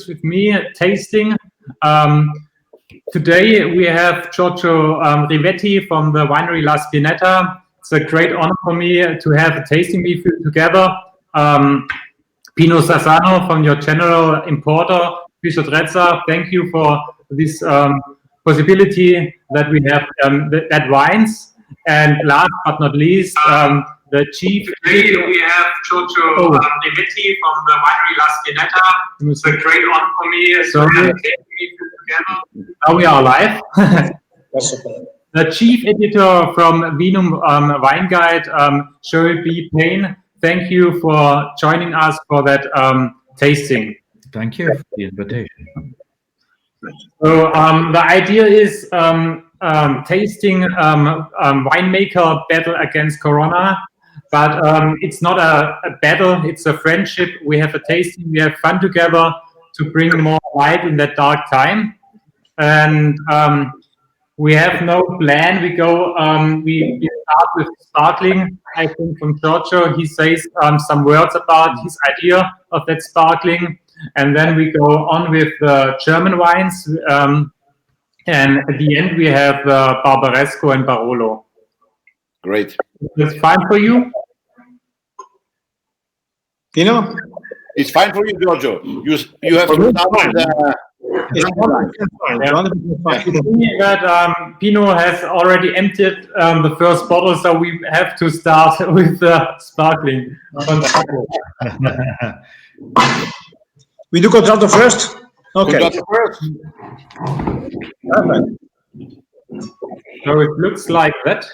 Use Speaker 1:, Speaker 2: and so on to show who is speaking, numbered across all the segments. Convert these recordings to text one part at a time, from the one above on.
Speaker 1: with me tasting. Today we have GIORGIO Rivetti from the winery La Spinetta. It's a great honor for me to have a tasting with you together. Pino Sassano from your general importer, Fischer Trezza. Thank you for this possibility that we have that wines. And last but not least, the chief. Today we have GIORGIO Rivetti from the winery La Spinetta. It's a great honor for me to have a tasting with you together. Now we are live. The chief editor from Wine Guide, Cheryl B. Payne. Thank you for joining us for that tasting.
Speaker 2: Thank you for the invitation.
Speaker 1: So the idea is tasting winemaker battle against Corona, but it's not a battle, it's a friendship. We have a tasting, we have fun together to bring more light in that dark time. And we have no plan. We go. We start with sparkling. I think from GIORGIO, he says some words about his idea of that sparkling, and then we go on with the German wines. And at the end, we have Barbaresco and Barolo.
Speaker 3: Great.
Speaker 1: It's fine for you,
Speaker 3: Pino? It's fine for you, GIORGIO. You have to start with
Speaker 1: that Pino has already emptied the first bottle, so we have to start with the sparkling.
Speaker 4: We do contratto first? Okay.
Speaker 3: Contratto first.
Speaker 4: Perfect.
Speaker 1: So it looks like that.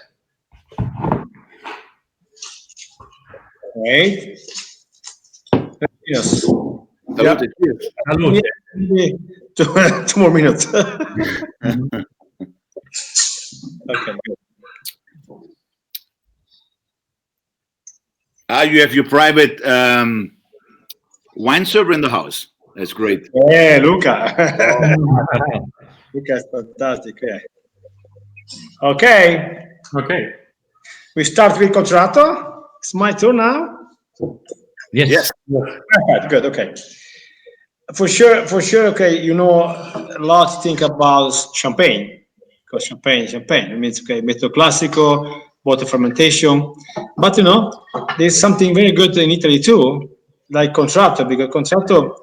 Speaker 4: Great. Yes.
Speaker 3: Salute. Cheers.
Speaker 2: Salute.
Speaker 4: 2 more minutes. Okay, good.
Speaker 3: You have your private wine server in the house. That's great.
Speaker 4: Yeah, Luca. Luca is fantastic. Yeah. Okay.
Speaker 1: Okay.
Speaker 4: We start with contratto. It's my turn now.
Speaker 2: Yes.
Speaker 4: Perfect. Good. Okay. For sure. Okay. You know a lot to think about champagne, because champagne. It means metodo classico, water fermentation. But you know, there's something very good in Italy too, like contratto, because contratto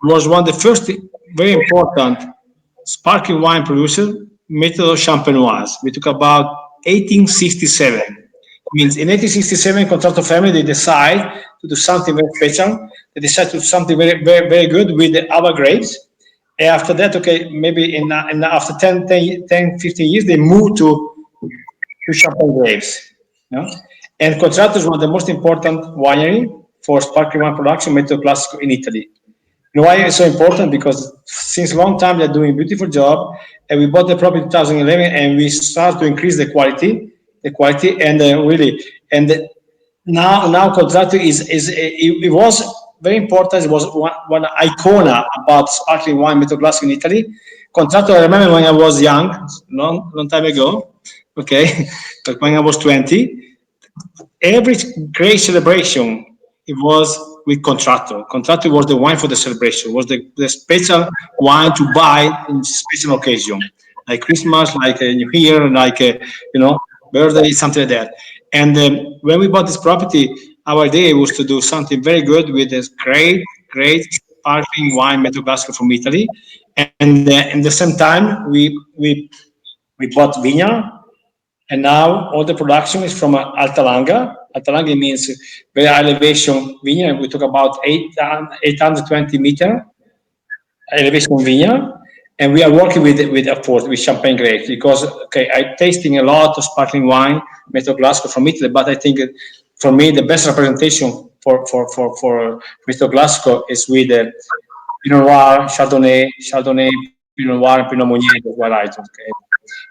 Speaker 4: was one of the first very important sparkling wine producer, metodo champenoise. We talk about 1867. It means in 1867, contratto family, they decide to do something very special. They decide to do something very, very, very good with the Ava grapes. And after that, okay, maybe after 10, 15 years, they move to champagne grapes. You know? And Contratto is one of the most important winery for sparkling wine production, metodo classico in Italy. And why it's so important? Because since a long time they're doing a beautiful job, and we bought the property in 2011, and we start to increase the quality, and now Contratto it was very important. It was one icona about sparkling wine metodo classico in Italy. Contratto, I remember when I was young, long time ago. Okay, but when I was 20, every great celebration it was with Contratto. Contratto was the wine for the celebration. It was the special wine to buy in special occasion, like Christmas, like New Year, like birthday, something like that. And when we bought this property, our idea was to do something very good with this great sparkling wine metodo classico from Italy. And at the same time, we bought vineyard. And now all the production is from Alta Langa. Alta Langa means very high elevation vineyard. We talk about 820 meter elevation vineyard. And we are working with champagne grapes because I'm tasting a lot of sparkling wine, metodo classico from Italy. But I think for me the best representation for metodo classico is with Pinot Noir, Chardonnay, Pinot Noir, and Pinot Meunier varieties. Okay.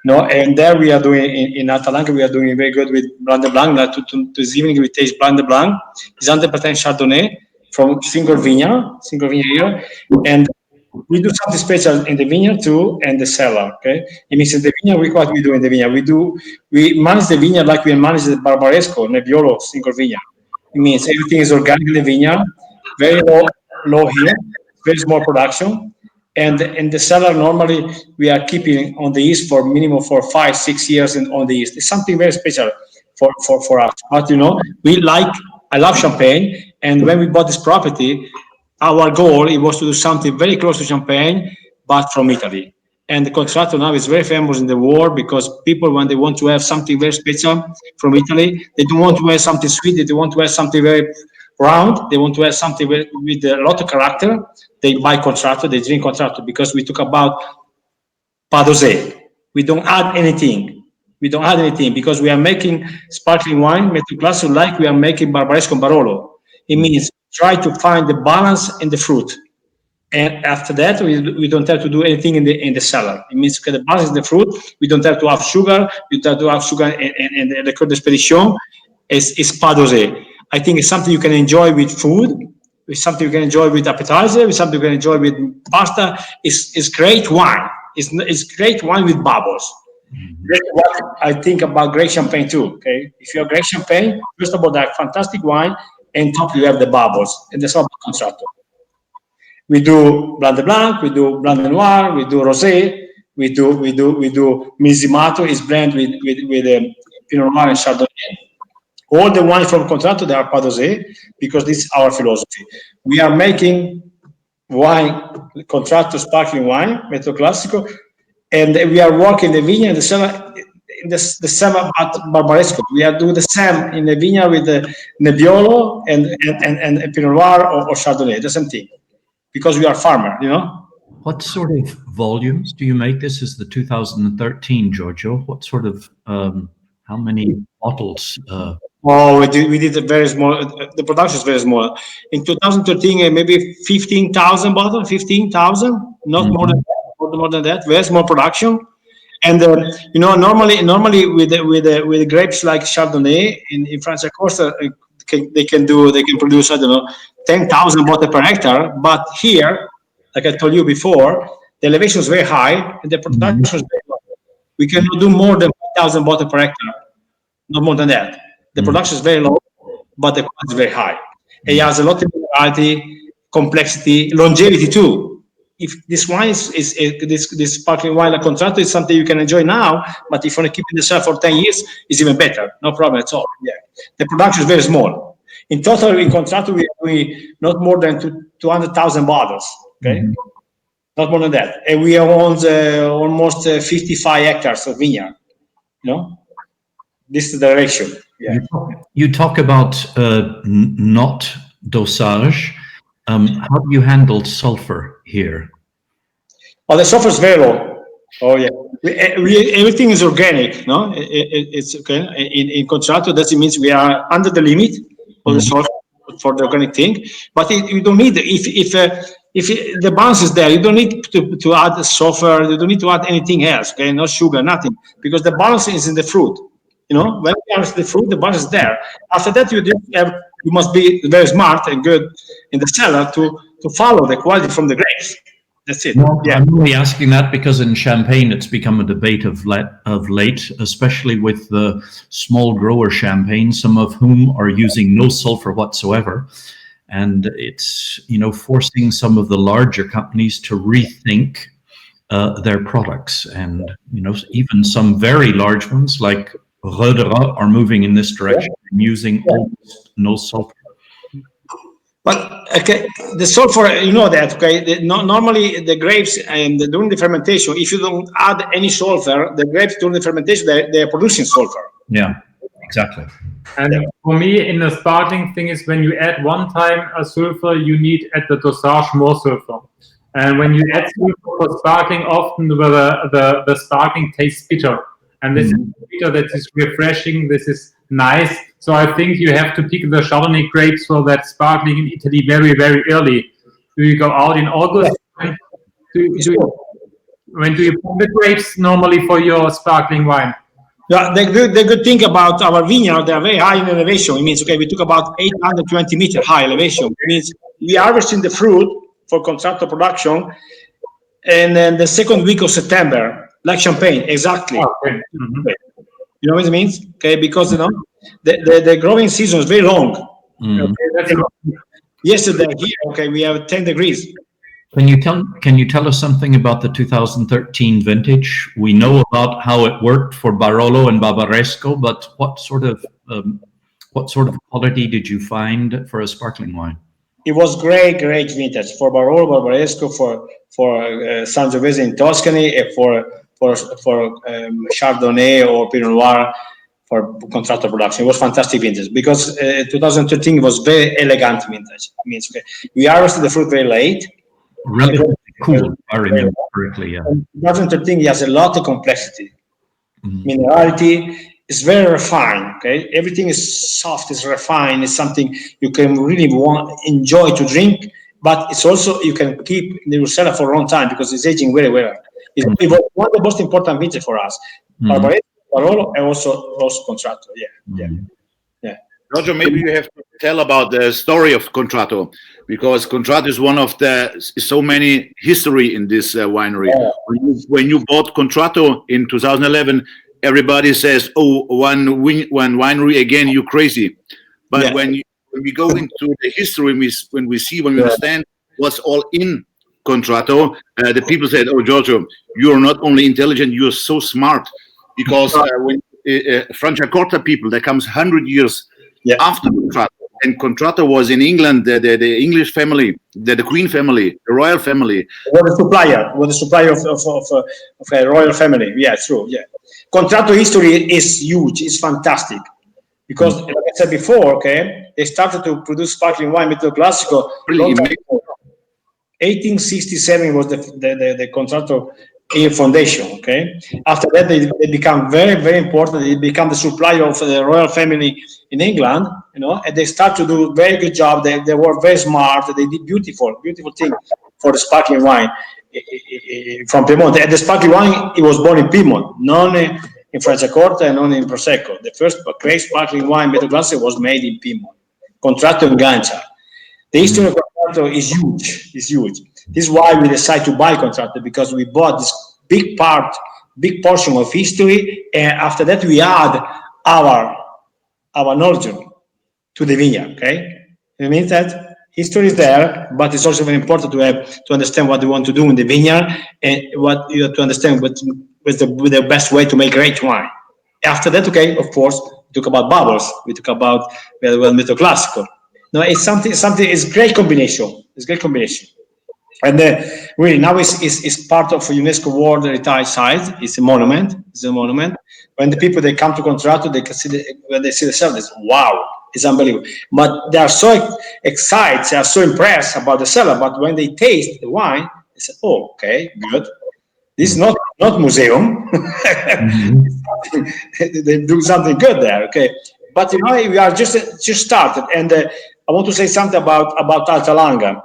Speaker 4: No, and there we are doing in Alta Langa, we are doing very good with Blanc de Blanc. Now this evening we taste Blanc de Blanc. It's 100% Chardonnay from single vineyard here, and we do something special in the vineyard too, and the cellar. Okay, it means in the vineyard, what we do in the vineyard, we manage the vineyard like we manage the Barbaresco, Nebbiolo single vineyard. It means everything is organic in the vineyard, very low here. very small production. And in the cellar, normally we are keeping on the yeast for minimum for 5-6 years on the yeast. It's something very special for us. But I love champagne, and when we bought this property, our goal it was to do something very close to champagne, but from Italy. And the contractor now is very famous in the world because people, when they want to have something very special from Italy, they don't want to have something sweet, they don't want to have something very round, they want to have something with a lot of character. They buy contractor, they drink contractor, because we talk about pas d'osé. We don't add anything. We don't add anything because we are making sparkling wine, Méthode Classique, like we are making Barbaresco and Barolo. It means try to find the balance in the fruit. And after that, we don't have to do anything in the cellar. It means the balance in the fruit. We don't have to have sugar. We don't have to have sugar and the Cœur d'Expédition is pas d'osé. I think it's something you can enjoy with food. It's something you can enjoy with appetizer. It's something you can enjoy with pasta. It's great wine. It's great wine with bubbles. That's what I think about great champagne too. Okay, if you have great champagne, first of all, that fantastic wine, and top you have the bubbles, and that's all contractor. We do Blanc de Blanc, we do Blanc de Noir, we do Rosé, we do Misimato is blend with Pinot Noir and Chardonnay. All the wines from contractor, they are pas d'osé because this is our philosophy. We are making wine, contractor sparkling wine, Méthode Classique, and we are working the vineyard in the summer, the same at Barbaresco. We are doing the same in the vineyard with the Nebbiolo and Pinot Noir or Chardonnay, the same thing, because we are farmer, you know.
Speaker 2: What sort of volumes do you make? This is the 2013, Giorgio. What sort of, how many bottles?
Speaker 4: We did a very small, the production is very small. In 2013, maybe 15,000 bottles, 15,000, not more than that, very small production. And you know, normally with the grapes like Chardonnay in France, Costa, they can produce, I don't know, 10,000 bottles per hectare. But here, like I told you before, the elevation is very high and the production is very low. We cannot do more than 5,000 bottles per hectare, not more than that. The production is very low, but the quality is very high. It has a lot of variety, complexity, longevity too. If this wine is this sparkling wine, like contractor, is something you can enjoy now, but if you want to keep it in the cellar for 10 years, it's even better. No problem at all. Yeah, the production is very small. In total, in contractor, we not more than 200,000 bottles. Okay, not more than that, and we own almost 55 hectares of vineyard. You know, this is the ratio. Yeah.
Speaker 2: You talk about not dosage. How do you handle sulfur here?
Speaker 4: Oh, the sulfur is very low. Oh yeah, everything is organic. No, it's okay. In contractor, that means we are under the limit of the sulfur for the organic thing. But you don't need if the balance is there, you don't need to add sulfur. You don't need to add anything else. Okay, no sugar, nothing, because the balance is in the fruit. You know, when you harvest the fruit, the balance is there. After that, you must be very smart and good in the cellar to follow the quality from the grapes. That's it.
Speaker 2: Well, yeah. I'm only asking that because in Champagne, it's become a debate of late, especially with the small grower Champagne, some of whom are using no sulfur whatsoever. And it's, you know, forcing some of the larger companies to rethink their products. And, you know, even some very large ones like are moving in this direction, using almost no sulfur.
Speaker 4: But okay, the sulfur, you know that, okay? Normally the grapes and during the fermentation, if you don't add any sulfur, the grapes during the fermentation they are producing sulfur.
Speaker 2: Yeah, exactly.
Speaker 1: And for me, in the sparkling thing is when you add one time a sulfur, you need at the dosage more sulfur. And when you add sulfur for sparkling, often the sparkling tastes bitter. And this is bitter, that is refreshing, this is nice. So I think you have to pick the Chardonnay grapes for that sparkling in Italy very, very early. Do you go out in August? When do you pick the grapes normally for your sparkling wine?
Speaker 4: Yeah, the good thing about our vineyard, they are very high in elevation. It means, okay, we took about 820 meter high elevation. It means we are harvesting the fruit for contractor production, and then the second week of September, like Champagne, exactly.
Speaker 1: Okay.
Speaker 4: You know what it means? Okay, because you know the growing season is very long. Okay, that's yesterday here, okay, we have 10 degrees.
Speaker 2: Can you tell us something about the 2013 vintage? We know about how it worked for Barolo and Barbaresco, but what sort of quality did you find for a sparkling wine?
Speaker 4: It was great vintage for Barolo, Barbaresco, for Sangiovese in Tuscany, and for Chardonnay or Pinot Noir for contractor production. It was fantastic vintage because 2013 was very elegant vintage. It means we harvested the fruit very late.
Speaker 2: Relatively cool, if I remember correctly. Yeah.
Speaker 4: 2013 has a lot of complexity, minerality. It's very refined. Okay, everything is soft, it's refined. It's something you can really enjoy to drink, but it's also you can keep in your cellar for a long time because it's aging very well. It was one of the most important vintage for us. Barolo and also Contratto. Yeah.
Speaker 3: Giorgio, maybe you have to tell about the story of Contratto, because Contratto is one of the so many history in this winery.
Speaker 4: Yeah.
Speaker 3: When you bought Contratto in 2011, everybody says, "Oh, one winery again, you crazy." But when we go into the history, when we understand what's all in Contratto, the people said, "Oh, Giorgio, you are not only intelligent, you are so smart." Because when Franciacorta people, that comes 100 years after Contratto, and Contratto was in England, the English family, the Queen family, the royal family.
Speaker 4: Was the supplier of a royal family. Yeah, true. Yeah, Contratto history is huge. It's fantastic because, like I said before, they started to produce sparkling wine, Metodo Classico. 1867 was the Contratto foundation. After that they become very, very important. They become the supplier of the royal family in England, and they start to do very good job. They were very smart. They did beautiful thing for the sparkling wine from Piedmont. And the sparkling wine, it was born in Piedmont, not in Franciacorta and not in Prosecco. The first great sparkling wine, Metodo Classico, was made in Piedmont. Contratto in Gancia. The history of Contratto is huge. This is why we decided to buy Contratto, because we bought this big portion of history, and after that we add our knowledge to the vineyard. It means that history is there, but it's also very important to understand what we want to do in the vineyard, and what you have to understand what's the best way to make great wine. After that, of course, we talk about bubbles. We talk about Metodo Classico. No, it's something. It's great combination. And really now it's part of UNESCO World Heritage Site. It's a monument. When the people they come to Contratto, they can see when they see the cellar, wow, it's unbelievable. But they are so excited, they are so impressed about the cellar. But when they taste the wine, they say, "Oh, okay, good. This is not museum. They do something good there." But we are just started, and I want to say something about Altalanga.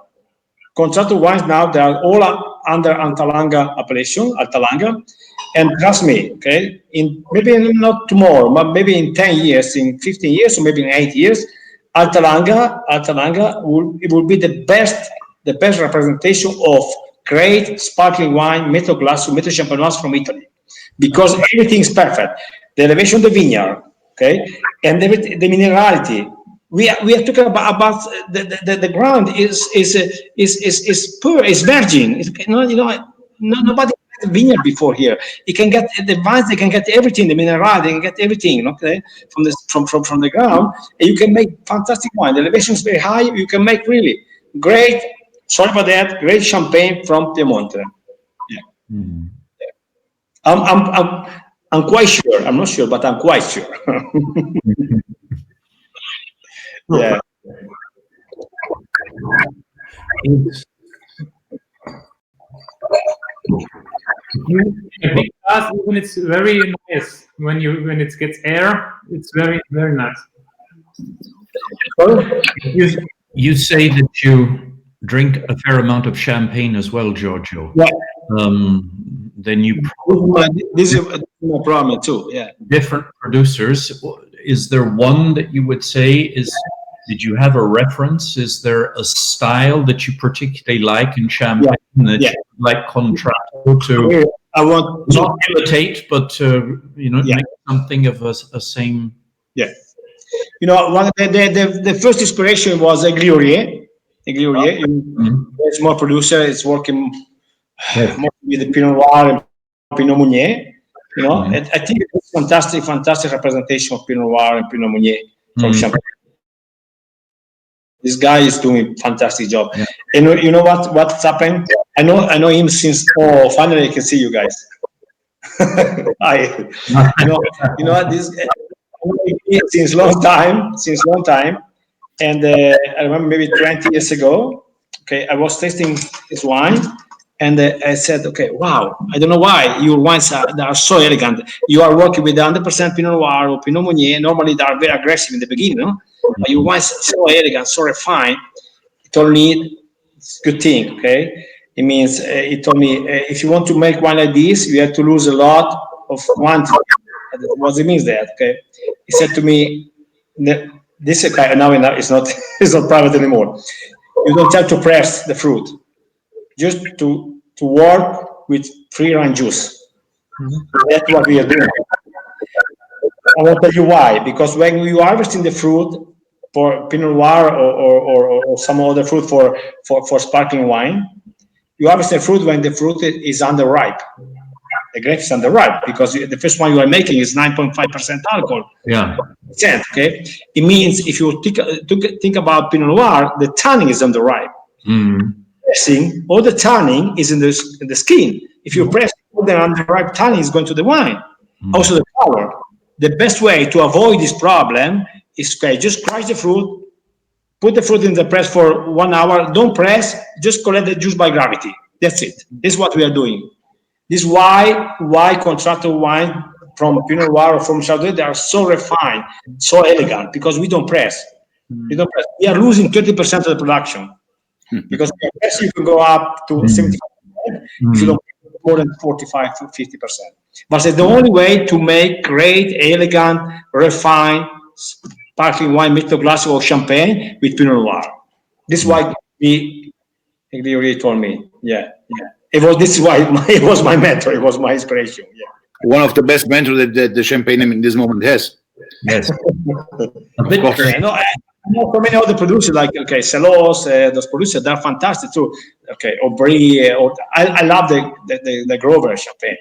Speaker 4: Contratto wines now, they are all under Altalanga appellation, Altalanga. And trust me, in maybe not tomorrow, but maybe in 10 years, in 15 years, or maybe in 8 years, Altalanga will be the best representation of great sparkling wine, Metodo Classico, Metodo Champenoise from Italy. Because everything is perfect. The elevation of the vineyard, and the minerality. We are talking about the ground is pure, is virgin. Nobody had a vineyard before here. You can get the vines, they can get everything, the mineral, they can get everything, from the ground, and you can make fantastic wine. The elevation is very high. You can make really great. Sorry about that. Great champagne from Piemonte. I'm quite sure. I'm not sure, but I'm quite sure. Yeah.
Speaker 1: A big glass, even it's very nice when it gets air. It's very, very nice.
Speaker 2: You say that you drink a fair amount of champagne as well, Giorgio.
Speaker 4: Yeah.
Speaker 2: Then you
Speaker 4: this is my problem too. Yeah.
Speaker 2: Different producers. Is there one that you would say did you have a reference? Is there a style that you particularly like in champagne that you like Contratto to
Speaker 4: I want
Speaker 2: not imitate, but make something of a same?
Speaker 4: Yeah. The first inspiration was Gliorier. Small producer. It's working more with the Pinot Noir and Pinot Meunier. You know, and I think it's fantastic representation of Pinot Noir and Pinot Meunier from Champagne. This guy is doing a fantastic job. Yeah. And you know what's happened? I know him since. Oh, finally I can see you guys. You know this since long time. And I remember maybe 20 years ago. Okay, I was tasting his wine. And I said, okay, wow, I don't know why your wines are so elegant. You are working with 100% Pinot Noir or Pinot Meunier. Normally, they are very aggressive in the beginning, no? But your wines are so elegant, so refined. It told me it's a good thing, okay? It means, it told me, if you want to make wine like this, you have to lose a lot of quantity. What it means that, okay? He said to me, this okay, now it's not private anymore. You don't have to press the fruit. Just to work with free run juice. That's what we are doing. I will tell you why. Because when you are harvesting the fruit for Pinot Noir or some other fruit for sparkling wine, you harvest the fruit when the fruit is underripe. The grape is underripe because the first one you are making is 9.5% alcohol. Yeah. Okay. It means if you think about Pinot Noir, the tannin is underripe. Pressing, all the tannin is in the skin. If you press, all the underripe tannin is going to the wine. Also the color. The best way to avoid this problem is just crush the fruit, put the fruit in the press for 1 hour. Don't press, just collect the juice by gravity. That's it. This is what we are doing. This is why contractor wine from Pinot Noir or from Chardonnay, they are so refined, so elegant, because we don't press. We are losing 30% of the production. Because you can go up to 75%, if you don't more than 45 to 50%. But it's the only way to make great, elegant, refined sparkling wine, Méthode Classique or champagne with Pinot Noir. This is why he really told me. Yeah. This is why it was my mentor. It was my inspiration. Yeah. One of the best mentors that the champagne in this moment has. Yes. I know so many other producers like Celos, those producers, they're fantastic too. Okay, Aubry, I love the Grover champagne.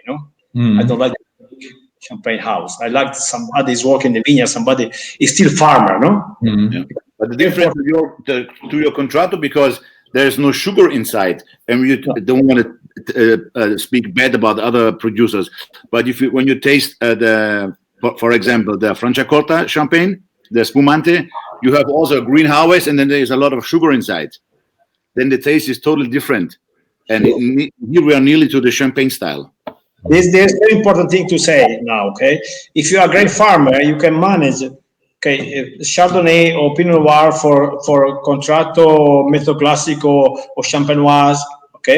Speaker 4: I don't like the champagne house. I like somebody is working in the vineyard, somebody is still farmer. Yeah. But the difference to your contratto, because there's no sugar inside, and you don't want to speak bad about other producers. But when you taste for example, the Franciacorta champagne, the Spumante, you have also a green harvest, and then there is a lot of sugar inside. Then the taste is totally different. And here we are nearly to the champagne style. There's a very important thing to say now, okay? If you are a great farmer, you can manage, Chardonnay or Pinot Noir for Contratto, Méthode Classique or Champenoise,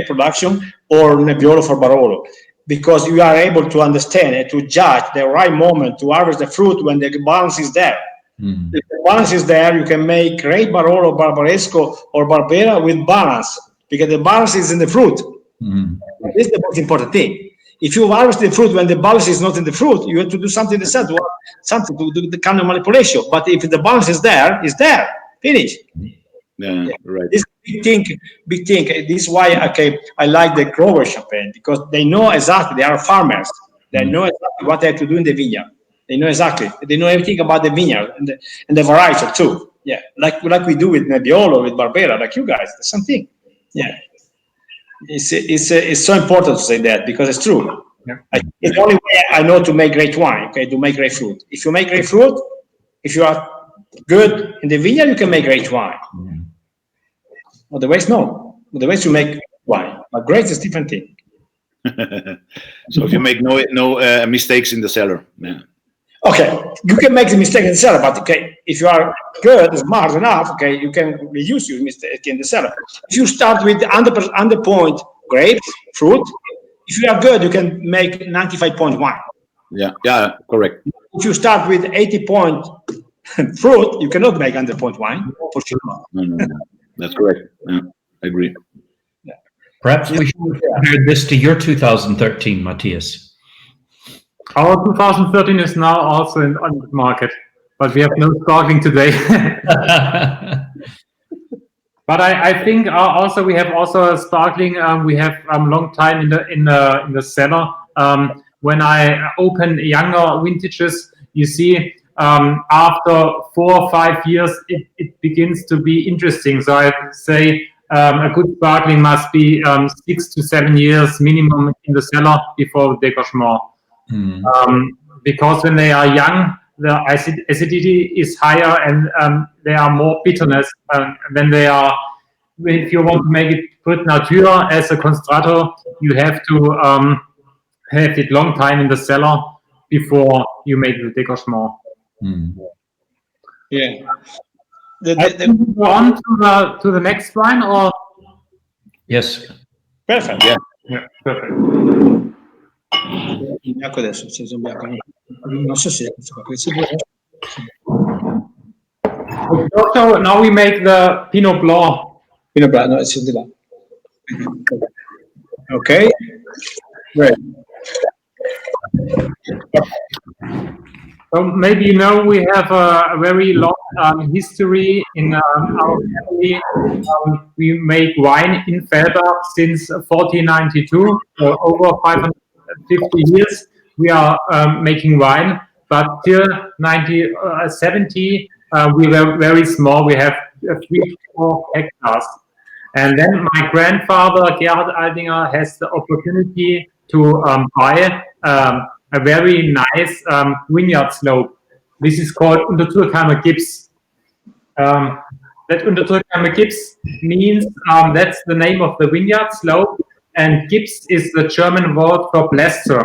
Speaker 4: production, or Nebbiolo for Barolo. Because you are able to understand and to judge the right moment to harvest the fruit when the balance is there. If the balance is there, you can make great Barolo, Barbaresco, or Barbera with balance, because the balance is in the fruit. This is the most important thing. If you harvest the fruit when the balance is not in the fruit, you have to do something something to do the kind of manipulation. But if the balance is there, it's there. Finish. Yeah, right. This big thing. This is why I like the grower champagne, because they know exactly. They are farmers. They know exactly what they have to do in the vineyard. They know exactly. They know everything about the vineyard and the variety too. Yeah, like we do with Nebbiolo, with Barbera, like you guys. The same thing. Yeah, it's so important to say that, because it's true. Yeah. It's the only way I know to make great wine. To make great fruit. If you make great fruit, if you are good in the vineyard, you can make great wine. Otherwise, no. Otherwise, you make wine. But great is a different thing. So if you make no mistakes in the cellar. Yeah. Okay, you can make the mistake in the cellar, but if you are good, smart enough, you can reduce your mistake in the cellar. If you start with under point grapes, fruit, if you are good, you can make 95-point wine. Yeah, correct. If you start with 80-point fruit, you cannot make 100-point wine, for sure. No. That's correct. Yeah, I agree. Yeah.
Speaker 2: Perhaps we should compare this to your 2013, Matthias.
Speaker 1: Our 2013 is now also on the market, but we have no sparkling today. But I think also we have also a sparkling. We have long time in the cellar. When I open younger vintages, you see after 4 or 5 years it begins to be interesting. So I say a good sparkling must be 6 to 7 years minimum in the cellar before décrochement. Because when they are young, the acidity is higher and there are more bitterness. When they are, if you want to make it Brut Nature as a constrato, you have to have it long time in the cellar before you make the décrochement.
Speaker 4: Yeah.
Speaker 1: Go on to the next wine, or
Speaker 2: Yes.
Speaker 4: Perfect.
Speaker 1: yeah, perfect.
Speaker 4: Il bianco adesso, c'è un bianco. Non so se
Speaker 1: Also, now we make the Pinot Blanc.
Speaker 4: Pinot Blanc, no, it's di là. Okay. Great.
Speaker 1: So maybe you know we have a very long history in our family. We make wine in Felbach since 1492, so over 550 years. We are making wine, but till 1970 we were very small. We have 3-4 hectares. And then my grandfather, Gerhard Aldinger, has the opportunity to buy a very nice vineyard slope. This is called Untertürkheimer Gips. That Untertürkheimer Gips means that's the name of the vineyard slope, and Gips is the German word for plaster.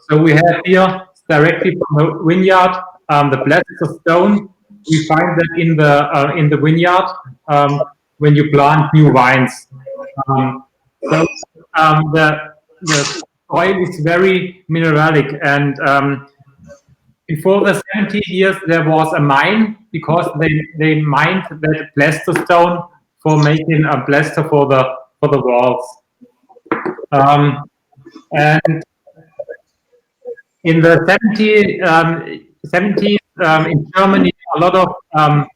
Speaker 1: So we have here directly from the vineyard the plaster stone. We find that in the vineyard when you plant new wines. So the soil is very mineralic, and before the 70 years there was a mine because they mined that plaster stone for making a plaster for the walls. And in the 70s in Germany, a lot of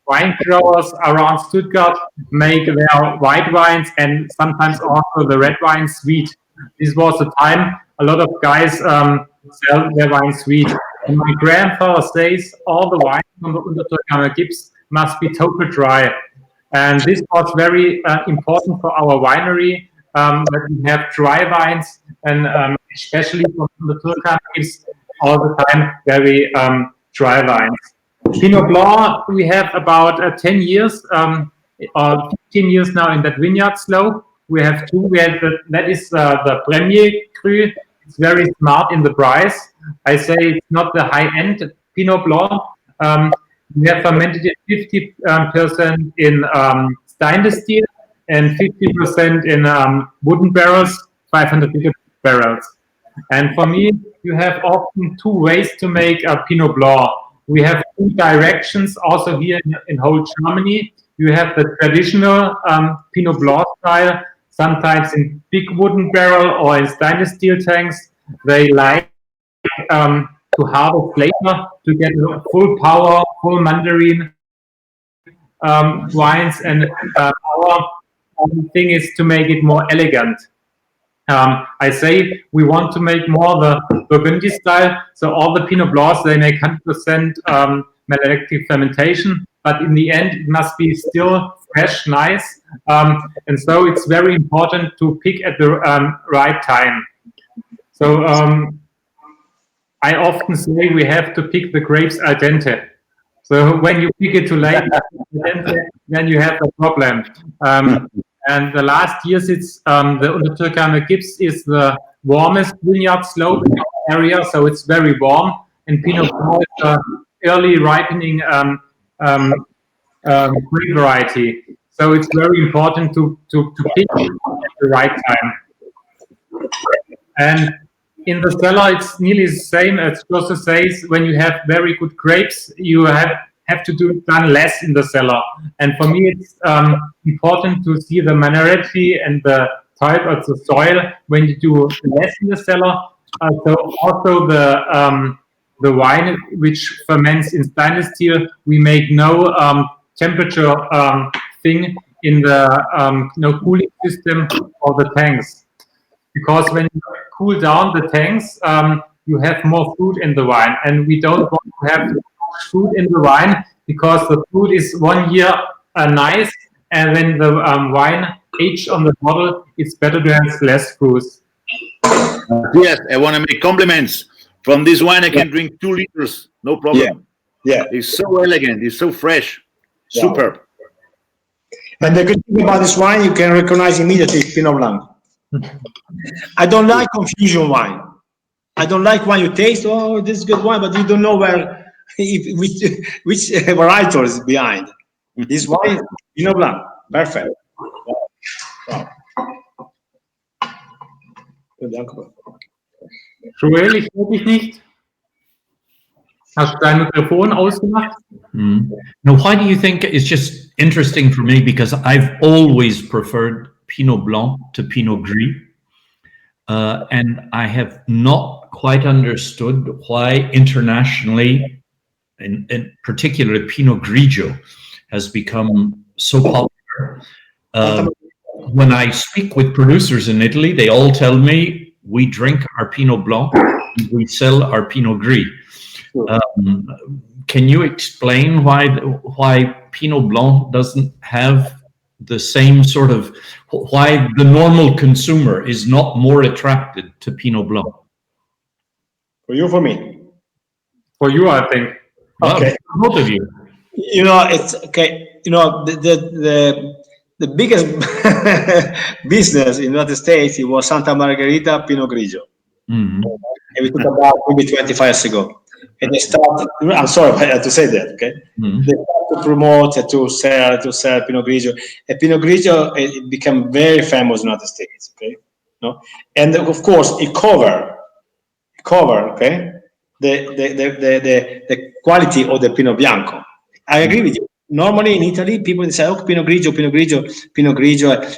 Speaker 1: wine growers around Stuttgart make their white wines and sometimes also the red wine sweet. This was the time a lot of guys sell their wine sweet. And my grandfather says all the wine from the Untertürkheimer Gips must be totally dry. And this was very important for our winery, that we have dry wines, and especially from the Untertürkheimer Gips all the time very dry wines. Pinot Blanc, we have about 10 years or 15 years now in that vineyard slope. We have two. We have that is the Premier Cru. It's very smart in the price. I say it's not the high-end Pinot Blanc. We have fermented it 50% in stainless steel and 50% in wooden barrels, 500 liter barrels. And for me, you have often two ways to make a Pinot Blanc. We have two directions also here in whole Germany. You have the traditional Pinot Blanc style, sometimes in big wooden barrel or in stainless steel tanks. They like to harvest later to get full power, full mandarin wines, and our thing is to make it more elegant. I say we want to make more the Burgundy style, so all the Pinot Blancs, they make 100% malolactic fermentation, but in the end it must be still fresh, nice, and so it's very important to pick at the right time. So I often say we have to pick the grapes al dente. So when you pick it too late, then you have a problem. And the last years, it's the Untertürkheimer Gips is the warmest vineyard slope in our area, so it's very warm. And Pinot Blanc is an early ripening grape variety. So it's very important to pick at the right time. And in the cellar, it's nearly the same as Jose says. When you have very good grapes, you have to do done less in the cellar. And for me, it's important to see the minerality and the type of the soil when you do less in the cellar. So also the wine which ferments in stainless steel, we make no temperature thing. in the cooling system for the tanks. Because when you cool down the tanks, you have more fruit in the wine, and we don't want to have fruit in the wine because the fruit is 1 year nice, and when the wine aged on the bottle, it's better to have less fruit.
Speaker 3: Yes, I want to make compliments. From this wine, I can drink 2 liters, no problem.
Speaker 4: Yeah.
Speaker 3: It's so elegant. It's so fresh. Superb.
Speaker 4: And the good thing about this wine, you can recognize immediately Pinot Blanc. I don't like confusion wine. I don't like wine you taste, oh, this is good wine, but you don't know which varietal is behind. This wine, Pinot Blanc, perfect. Wow.
Speaker 1: Joel, ich höre dich nicht. Hast du dein Mikrofon ausgemacht?
Speaker 2: Now, why do you think it's just interesting for me? Because I've always preferred Pinot Blanc to Pinot Gris. And I have not quite understood why internationally, in particular, Pinot Grigio has become so popular. When I speak with producers in Italy, they all tell me we drink our Pinot Blanc, and we sell our Pinot Gris. Can you explain why Pinot Blanc doesn't have the same sort of, why the normal consumer is not more attracted to Pinot Blanc?
Speaker 4: For you, for me?
Speaker 1: For you, I think.
Speaker 4: Okay.
Speaker 2: Both of you.
Speaker 4: You know, it's okay. You know, the biggest business in the United States, it was Santa Margherita Pinot Grigio.
Speaker 2: Mm-hmm.
Speaker 4: And we talked about maybe 25 years ago. And they started, I'm sorry I had to say that, okay?
Speaker 2: Mm-hmm.
Speaker 4: They started to promote, to sell Pinot Grigio. And Pinot Grigio, it became very famous in the United States, okay? No? And of course, it covered, okay? The quality of the Pinot Bianco. I agree with you. Normally in Italy, people say, oh, Pinot Grigio,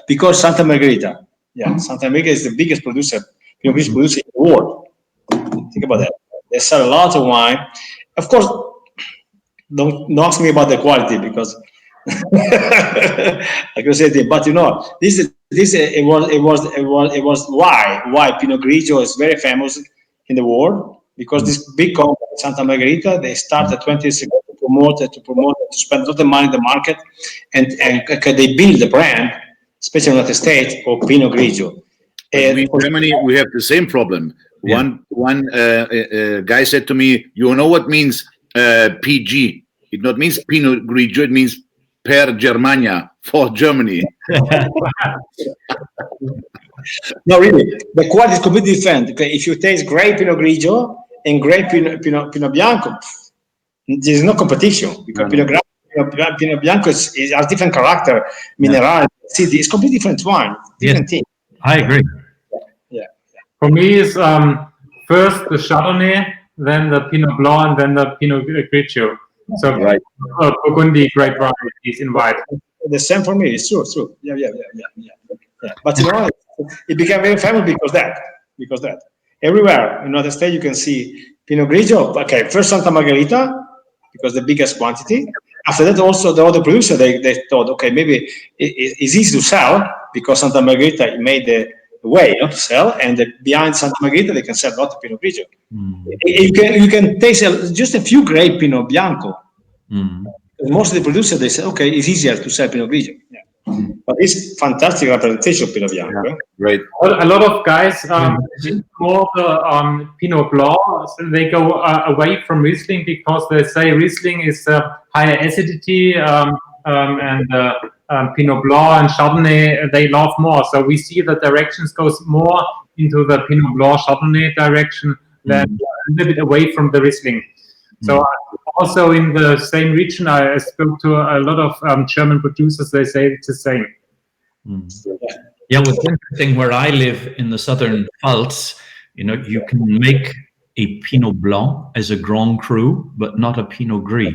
Speaker 4: because Santa Margherita. Yeah, Santa Margherita is the biggest producer, Pinot Grigio producer in the world. Think about that. They sell a lot of wine. Of course, don't ask me about the quality because I can say it. But you know, it was why Pinot Grigio is very famous in the world, because this big company, Santa Margherita, they started 20 years ago to promote, to spend a lot of money in the market, and they build the brand, especially in the United States, for Pinot Grigio.
Speaker 3: In Germany, we have the same problem. Yeah. One guy said to me, "You know what means PG? It not means Pinot Grigio. It means Per Germania, for Germany."
Speaker 4: No, really, the quality is completely different. Okay, if you taste great Pinot Grigio and great Pinot Bianco, there is no competition, because Pinot Bianco has different character, mineral, acidity. It's completely different wine, different thing.
Speaker 2: I agree.
Speaker 4: Yeah.
Speaker 1: For me, it's first the Chardonnay, then the Pinot Blanc, and then the Pinot Grigio. So,
Speaker 3: right.
Speaker 1: Burgundy, great varieties in white.
Speaker 4: The same for me. It's true. Yeah. But you know, it became very famous because that. Everywhere in the United States, you can see Pinot Grigio. Okay, first Santa Margherita, because the biggest quantity. After that, also the other producer, they thought, okay, maybe it's easy to sell because Santa Margherita made the way to sell, and behind Santa Margherita they can sell a lot of Pinot Grigio. You can taste just a few grape Pinot Bianco. Most of the producers, they say, okay, it's easier to sell Pinot Grigio. Yeah. But it's fantastic representation of Pinot Bianco.
Speaker 3: Yeah, great.
Speaker 1: A lot of guys drink more the Pinot Blanc. So they go away from Riesling because they say Riesling is higher acidity, and Pinot Blanc and Chardonnay they love more. So we see the directions goes more into the Pinot Blanc Chardonnay direction than a little bit away from the Riesling. So also in the same region, I spoke to a lot of German producers. They say it's the same.
Speaker 2: Yeah, what's interesting, where I live in the southern Pfalz, you know, you can make a Pinot Blanc as a Grand Cru, but not a Pinot Gris.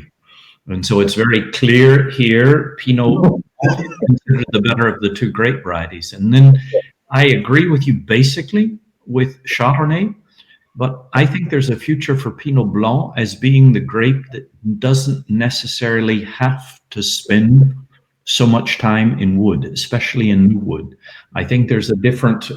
Speaker 2: And so it's very clear here, Pinot is considered the better of the two grape varieties. And then I agree with you basically with Chardonnay, but I think there's a future for Pinot Blanc as being the grape that doesn't necessarily have to spend so much time in wood, especially in new wood. I think there's a different,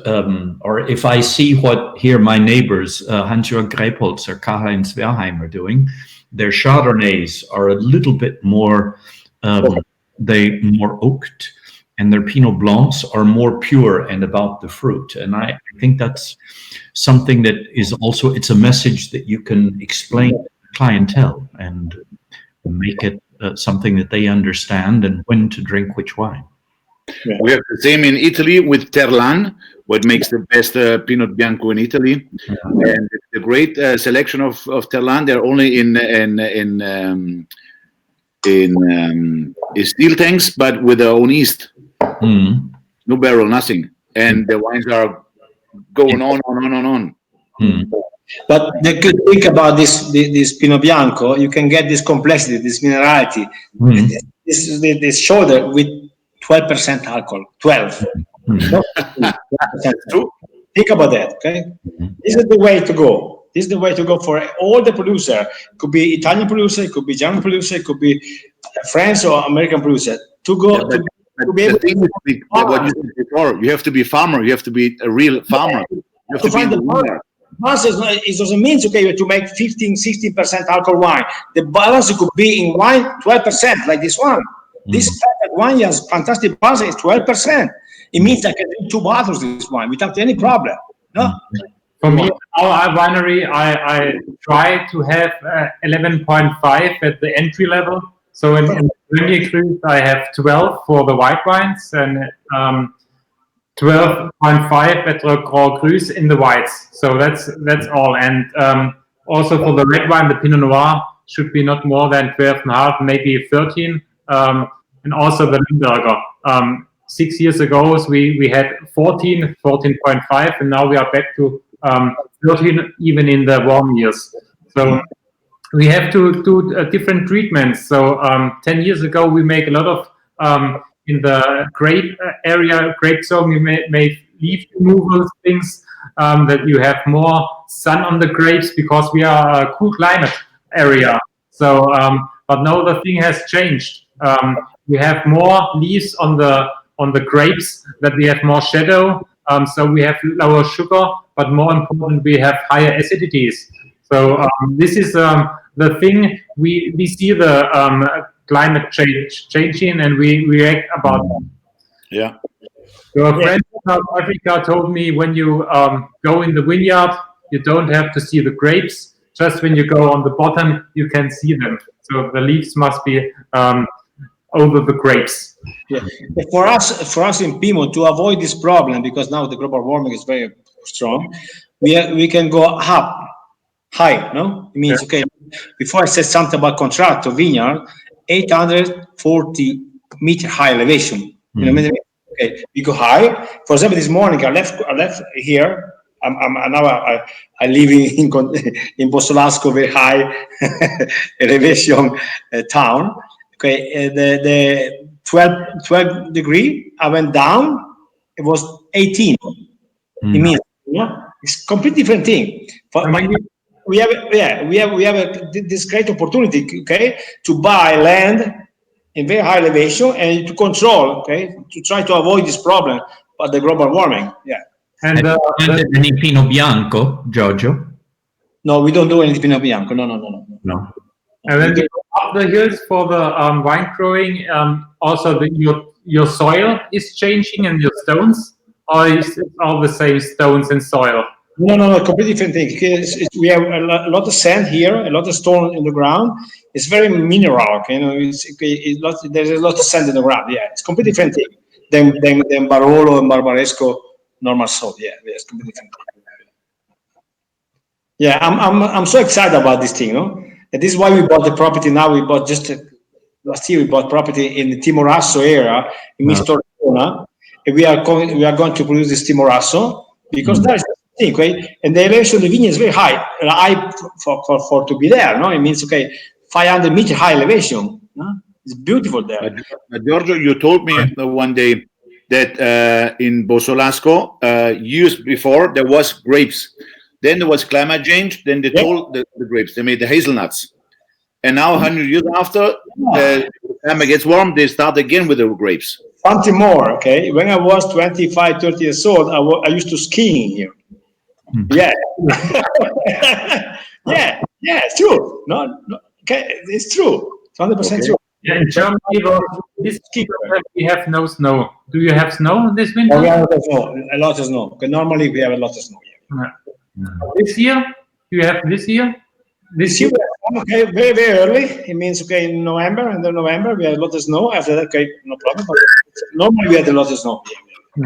Speaker 2: or if I see what here my neighbors, Hans-Jörg Greipholz or Karl-Heinz Werheim are doing, their Chardonnays are a little bit more, more oaked, and their Pinot Blancs are more pure and about the fruit. And I think that's something that is also, it's a message that you can explain to the clientele and make it something that they understand and when to drink which wine.
Speaker 3: Yeah. We have the same in Italy with Terlan, what makes the best Pinot Bianco in Italy. Yeah. And the great selection of Terlan, they're only in steel tanks, but with their own yeast. No barrel, nothing. And the wines are going on.
Speaker 4: But the good thing about this Pinot Bianco, you can get this complexity, this minerality, this shoulder with 12% alcohol. 12.
Speaker 3: True.
Speaker 4: Think about that, okay? This is the way to go. This is the way to go for all the producer. It could be Italian producer, it could be German producer, it could be French or American producer. To go to be able to
Speaker 3: what you said before, you have to be farmer. You have to be a real farmer. You have to
Speaker 4: find the balance. It doesn't mean okay to make 15-16% alcohol wine. The balance could be in wine 12%, like this one. This wine has fantastic balance. It's 12%. It means I can drink 2 bottles of this wine without any problem. No.
Speaker 1: For me, our winery, I try to have 11.5 at the entry level. So in Premier Cruise, I have 12 for the white wines and 12.5 at the Grand Cru in the whites. So that's all. And also for the red wine, the Pinot Noir should be not more than 12.5, maybe 13. And also the Limburger. 6 years ago, we had 14, 14.5, and now we are back to 13, even in the warm years. So we have to do different treatments. So 10 years ago, we make a lot of in the grape area, grape zone, we make leaf removal things that you have more sun on the grapes because we are a cool climate area. So, but now the thing has changed. We have more leaves on the grapes, that we have more shadow. So we have lower sugar, but more important, we have higher acidities. So this is the thing we see the climate change changing, and we react about that.
Speaker 3: Yeah.
Speaker 1: So a friend in South Africa told me when you go in the vineyard, you don't have to see the grapes. Just when you go on the bottom, you can see them. So the leaves must be over the grapes.
Speaker 4: Yeah. For us in Piedmont, to avoid this problem, because now the global warming is very strong, we can go up high. No, it means okay. Before I said something about Contratto vineyard, 840 meter high elevation. You know, okay, we go high. For example, this morning I left here. I live in Bossolasco, very high elevation town. Okay, the 12 degree. I went down. It was 18. It means it's completely different thing. We have this great opportunity, okay, to buy land in very high elevation and to control, okay, to try to avoid this problem of the global warming. Yeah.
Speaker 2: And any Pinot Bianco, Giorgio?
Speaker 4: No, we don't do any Pinot Bianco. No.
Speaker 1: And then you go up the hills for the wine growing. Also, your soil is changing and your stones, or is it all the same stones and soil?
Speaker 4: No, completely different thing. We have a lot of sand here, a lot of stone in the ground. It's very mineral, okay? You know, there's a lot of sand in the ground. Yeah, it's completely different thing than Barolo and Barbaresco normal soil. Yeah, it's completely different. Yeah, I'm so excited about this thing, no? And this is why we bought the property. Now we bought last year we bought property in the Timorasso area in Mistorona, and we are going to produce this Timorasso because that's thing, right? And the elevation of the vineyard is very high for to be there. No, it means 500 meter high elevation. No? It's beautiful there.
Speaker 3: Giorgio, you told me one day that in Bossolasco, years before there was grapes, then there was climate change, then they told the grapes, they made the hazelnuts, and now 100 years after, the time it gets warm, they start again with the grapes.
Speaker 4: Something more, okay? When I was 25, 30 years old, I used to skiing here. Yeah. yeah, it's true. No, okay, it's true. It's 100% true.
Speaker 1: Yeah, in Germany, we have no snow. Do you have snow this winter?
Speaker 4: Oh, we have a lot of snow. Okay, normally we have a lot of snow here.
Speaker 1: This year? Do you have this year?
Speaker 4: This year, okay, very, very early. It means, okay, in November, and then November, we had a lot of snow. After that, okay, no problem. But normally, we had a lot of snow. A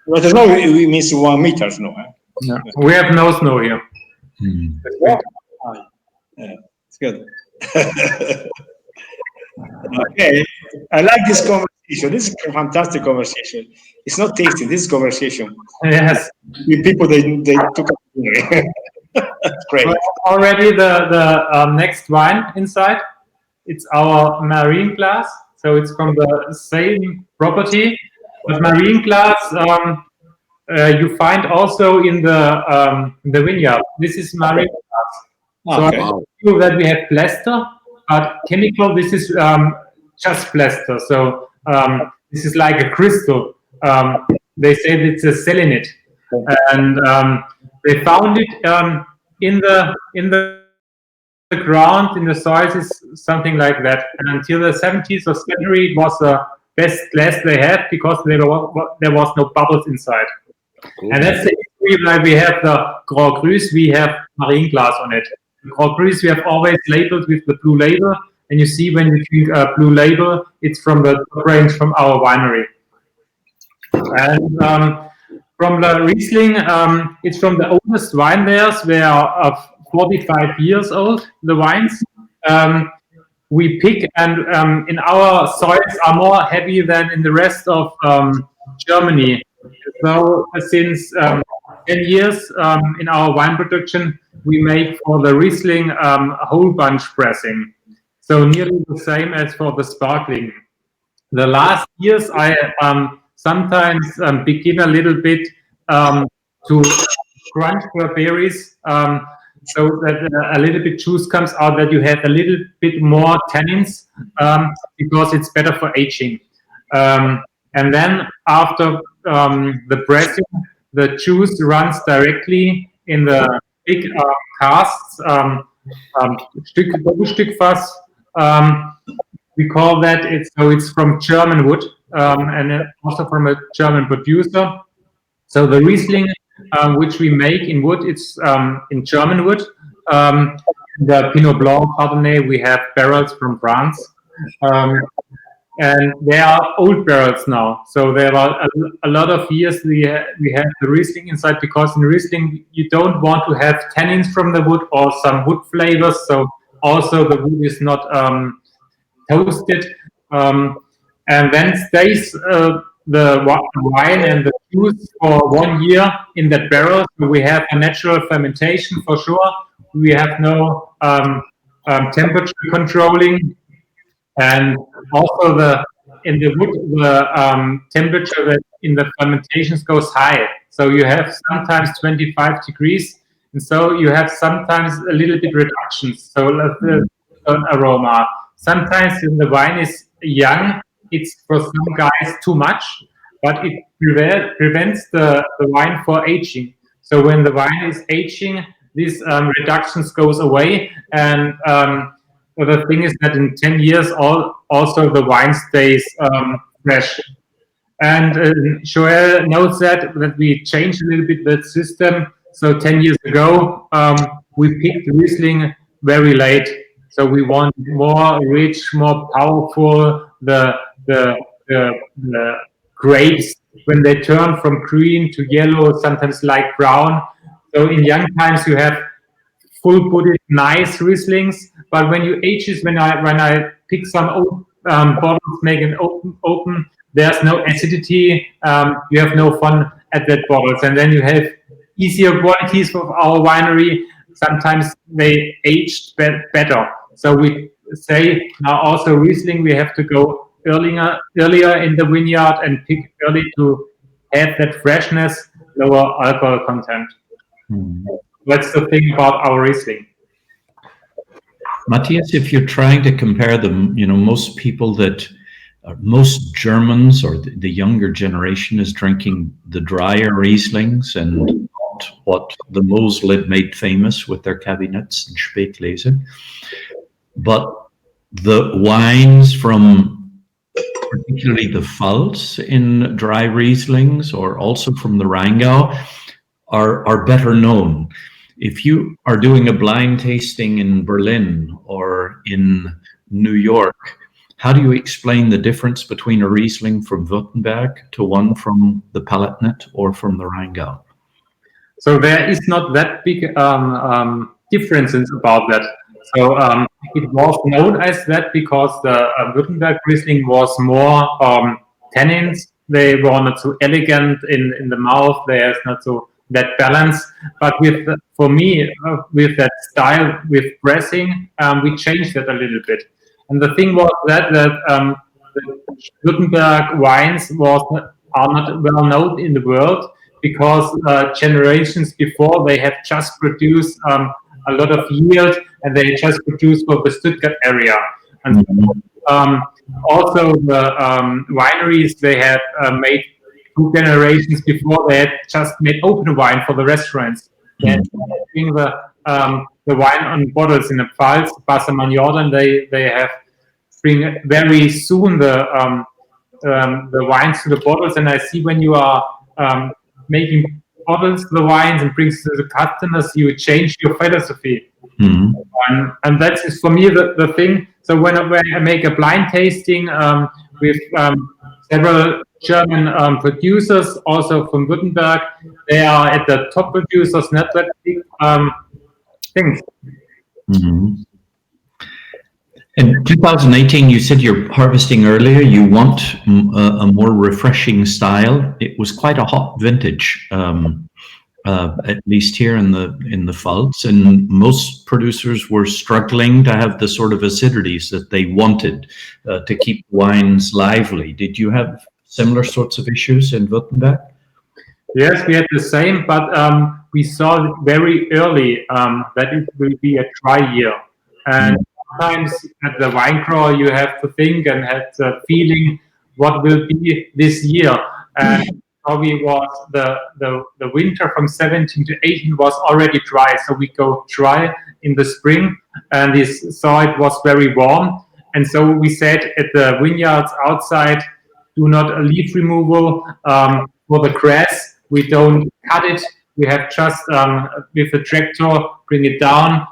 Speaker 4: lot of snow, it means 1 meter snow.
Speaker 1: Yeah. We have no snow here.
Speaker 4: Yeah, it's good. Okay, I like this conversation. This is a fantastic conversation. It's not tasting, this is conversation.
Speaker 1: Yes.
Speaker 4: With people, they took up. Great.
Speaker 1: But already the next wine inside, it's our marine glass. So it's from the same property. But marine glass you find also in the vineyard. This is marine glass.
Speaker 4: Okay.
Speaker 1: So I feel that we have plaster, but chemical, this is just plaster. So this is like a crystal. They say it's a selenite. And they found it in the ground, in the soils, is something like that. And until the 70s or 70s, it was the best glass they had because there was no bubbles inside. Cool. And that's the history why we have the Grand Cru's, we have marine glass on it. The Grand Cru's we have always labeled with the blue label, and you see when you drink a blue label, it's from the range from our winery. And from the Riesling, it's from the oldest wine layers. They are 45 years old, the wines. We pick, and in our soils are more heavy than in the rest of Germany. So since 10 years in our wine production, we make for the Riesling whole bunch pressing. So nearly the same as for the sparkling. The last years, I sometimes begin a little bit to crunch the berries so that a little bit juice comes out, that you have a little bit more tannins because it's better for aging. And then after the pressing, the juice runs directly in the big casts, Doppelstückfass. We call that, it's from German wood, and also from a German producer. So the Riesling, which we make in wood, it's in German wood. The Pinot Blanc Chardonnay, we have barrels from France. And they are old barrels now. So there are a lot of years we have the Riesling inside, because in Riesling you don't want to have tannins from the wood or some wood flavors. So also the wood is not toasted, and then stays the wine and the juice for 1 year in that barrel. So we have a natural fermentation for sure. We have no temperature controlling, and also in the wood the temperature that in the fermentations goes high. So you have sometimes 25 degrees, and so you have sometimes a little bit reductions. So the aroma. Sometimes when the wine is young, it's for some guys too much, but it prevents the wine for aging. So when the wine is aging, these reductions goes away, and the thing is that in 10 years, also the wine stays fresh. And Joel knows that we changed a little bit the system. So 10 years ago, we picked Riesling very late. So we want more rich, more powerful. The grapes, when they turn from green to yellow, sometimes light brown. So in young times you have full-bodied, nice Rieslings. But when you age it, when I pick some old bottles, make an open, there's no acidity. You have no fun at that bottles, and then you have easier qualities of our winery. Sometimes they aged better. So we say now also Riesling, we have to go earlier in the vineyard and pick early to have that freshness, lower alcohol content. That's the thing about our Riesling.
Speaker 2: Matthias, if you're trying to compare them, most people most Germans or the younger generation is drinking the drier Rieslings and not what the Moslid made famous with their cabinets and Spätlese. But the wines from particularly the Pfalz in dry Rieslings or also from the Rheingau are better known. If you are doing a blind tasting in Berlin or in New York, how do you explain the difference between a Riesling from Württemberg to one from the Palatinate or from the Rheingau?
Speaker 1: So there is not that big differences about that. So it was known as that because the Württemberg Riesling was more tannins. They were not so elegant in the mouth. There's not so that balance. But for me, with that style, with pressing, we changed that a little bit. And the thing was that the Württemberg wines are not well known in the world because generations before they have just produced a lot of yield and they just produced for the Stuttgart area. And also the wineries, they have made 2 generations before they had just made open wine for the restaurants. They had bring the wine on bottles in the Pfalz, Basser-Mann-Jordan. They have bring very soon the wines to the bottles, and I see when you are making bottles the wines and brings to the customers, you change your philosophy, and that is for me the thing. So when I make a blind tasting with several German producers, also from Württemberg, they are at the top producers, not that big things.
Speaker 2: In 2018, you said you're harvesting earlier. You want a more refreshing style. It was quite a hot vintage, at least here in the Pfalz, and most producers were struggling to have the sort of acidities that they wanted to keep wines lively. Did you have similar sorts of issues in Württemberg?
Speaker 1: Yes, we had the same, but we saw it very early that it will be a dry year. And sometimes at the wine grower, you have to think and have the feeling what will be this year. And probably was the winter from 17 to 18 was already dry. So we go dry in the spring, and we saw it was very warm. And so we said at the vineyards outside, do not a leaf removal for the grass. We don't cut it. We have just with a tractor bring it down.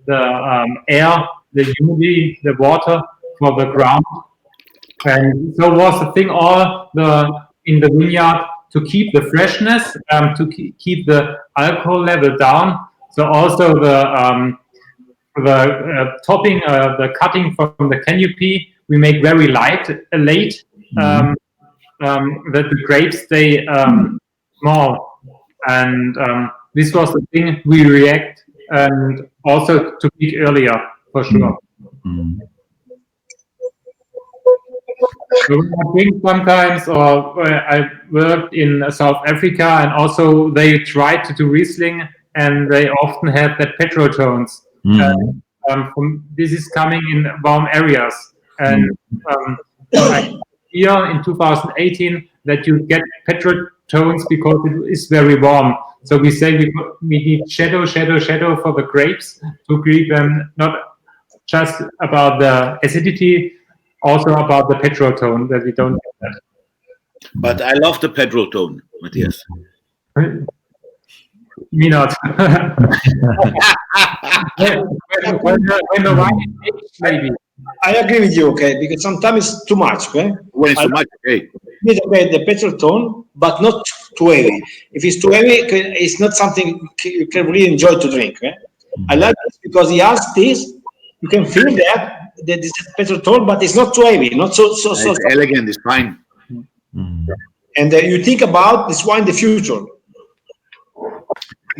Speaker 1: The air, the humidity, the water for the ground, and so was the thing all in the vineyard to keep the freshness, to keep the alcohol level down. So also the topping, the cutting from the canopy, we make very late. That the grapes stay small, and this was the thing we react. And also to peak earlier, for sure. So I think sometimes, or I worked in South Africa, and also they try to do Riesling, and they often have that petrol tones. This is coming in warm areas, and here in 2018 that you get petrol tones because it is very warm. So we say we need shadow for the grapes to keep them not just about the acidity, also about the petrol tone, that we don't get that.
Speaker 3: But I love the petrol tone, Matthias.
Speaker 1: Me not. when the wine is aged, maybe.
Speaker 4: I agree with you, okay, because sometimes it's too much, okay?
Speaker 3: When it's too much, okay.
Speaker 4: The petrol tone, but not too heavy. If it's too heavy, it's not something you can really enjoy to drink. Okay? I like this because he has this. You can feel that this petrol tone, but it's not too heavy, not so
Speaker 3: elegant. It's fine.
Speaker 4: And you think about this wine in the future.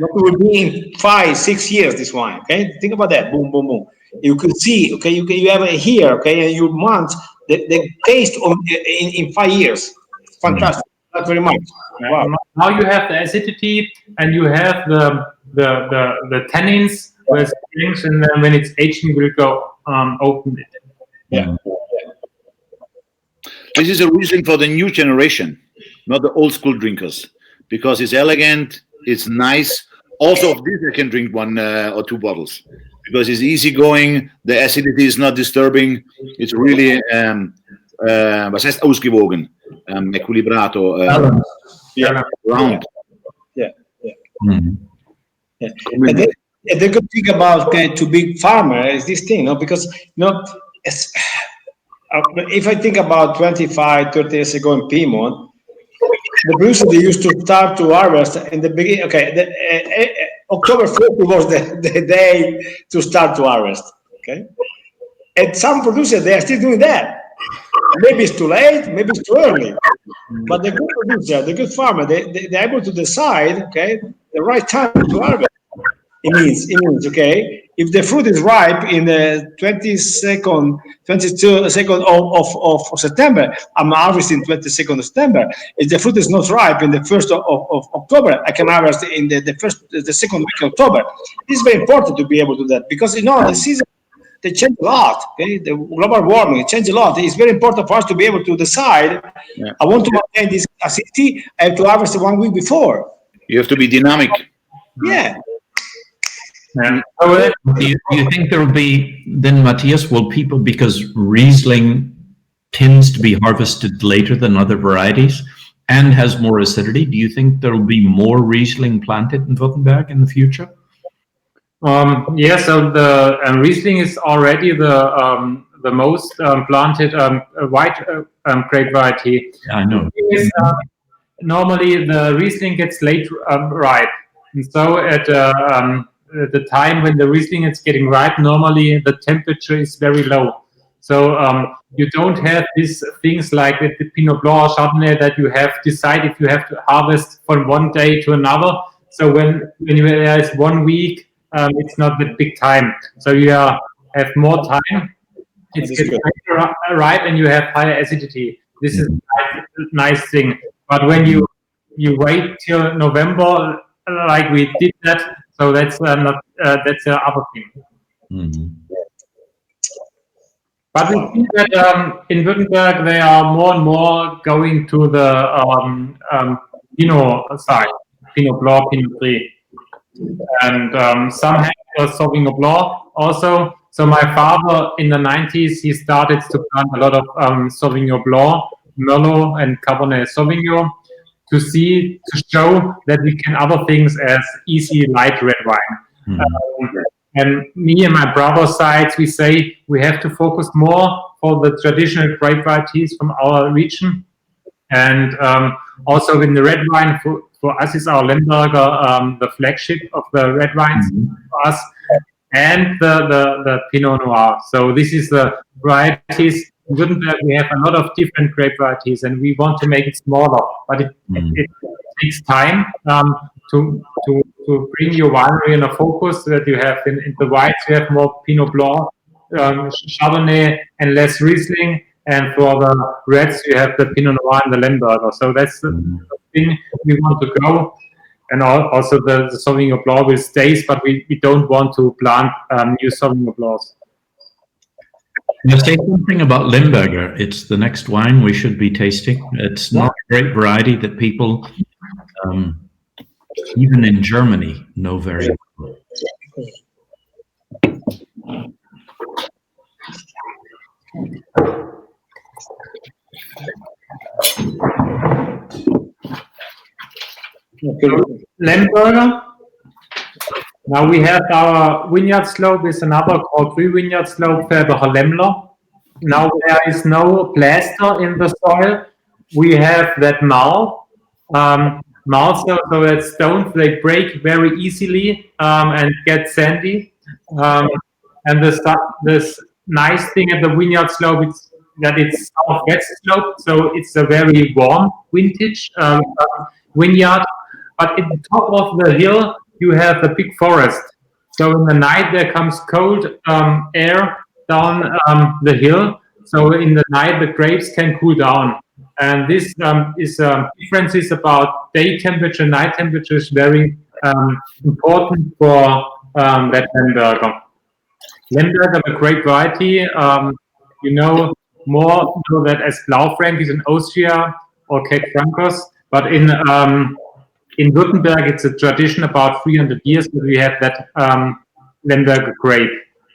Speaker 4: What will be in 5-6 years? This wine, okay? Think about that. Boom, boom, boom. You can see, okay. You have it here, okay, and you want the taste of in 5 years. Fantastic. Not very much. Wow.
Speaker 1: Now you have the acidity and you have the tannins will strengthen, and then when it's aging, we'll go open it.
Speaker 4: Yeah.
Speaker 3: This is a reason for the new generation, not the old school drinkers, because it's elegant, it's nice. Also, of this I can drink 1 or 2 bottles because it's easygoing. The acidity is not disturbing. It's really was heißt ausgewogen, equilibrato, round.
Speaker 4: Yeah.
Speaker 2: Mhm.
Speaker 4: Yeah. And the good thing about to big farmer is this thing, no? Because it's, if I think about 25, 30 years ago in Piedmont, the producer they used to start to harvest in the beginning. Okay, October 1st was the day to start to harvest. Okay, and some producers they are still doing that. Maybe it's too late, maybe it's too early. But the good producer, the good farmer, they're able to decide, okay, the right time to harvest. It means, okay, if the fruit is ripe in the 22nd of September, I'm harvesting 22nd of September. If the fruit is not ripe in the 1st of October, I can harvest in the second week of October. It's very important to be able to do that because, the season, they change a lot. Okay, the global warming changes a lot. It's very important for us to be able to decide. Yeah. I want to maintain this acidity. I have to harvest 1 week before.
Speaker 3: You have to be dynamic.
Speaker 4: Yeah.
Speaker 2: Do you think there will be then, Matthias? Will people, because Riesling tends to be harvested later than other varieties and has more acidity? Do you think there will be more Riesling planted in Württemberg in the future?
Speaker 1: Yeah, so the Riesling is already the most planted white grape variety.
Speaker 2: Yeah, I know.
Speaker 1: Normally, the Riesling gets late ripe, and so at the time when the Riesling is getting ripe, normally the temperature is very low. So you don't have these things like with the Pinot Blanc or Chardonnay that you have decide if you have to harvest from one day to another. So when there is 1 week, it's not the big time. So you have more time. It's getting ripe and you have higher acidity. This is a nice thing. But when you wait till November, like we did that, so that's not that's the other thing.
Speaker 2: Mm-hmm.
Speaker 1: But we see that in Württemberg they are more and more going to the Pinot side, Pinot Blanc, Pinot Gris, and some have Sauvignon Blanc also. So my father in the 90s he started to plant a lot of Sauvignon Blanc, Merlot, and Cabernet Sauvignon to show that we can other things as easy light red wine. Mm-hmm. And me and my brother's sides, we say we have to focus more for the traditional grape varieties from our region. And also in the red wine, for us is our Lemberger, the flagship of the red wines for us, and the Pinot Noir. So this is the varieties. In Württemberg, we have a lot of different grape varieties, and we want to make it smaller, but it takes time to bring your winery in a focus that you have in the whites. You have more Pinot Blanc, Chardonnay, and less Riesling, and for the reds you have the Pinot Noir and the Lemberger. So that's the thing we want to go. And also the Sauvignon Blanc will stay, but we don't want to plant new Sauvignon Blancs.
Speaker 2: Can I say something about Lemberger? It's the next wine we should be tasting. It's not a great variety that people, even in Germany, know very well.
Speaker 1: Lemberger. Now we have our vineyard slope is another called vineyard slope, Felberer Lemmler. Now there is no plaster in the soil. We have that marl. So that stones, they break very easily and get sandy. And this nice thing at the vineyard slope is that it's southwest slope, so it's a very warm vintage vineyard. But at the top of the hill, you have a big forest. So in the night, there comes cold air down the hill. So in the night, the grapes can cool down. And this is differences about day temperature, night temperature is very important for that Lemberger. Lemberger, a great variety. You know more know that as Blaufränkisch in Austria or Cape Francos, but in Württemberg it's a tradition about 300 years that we have that Lemberger grape.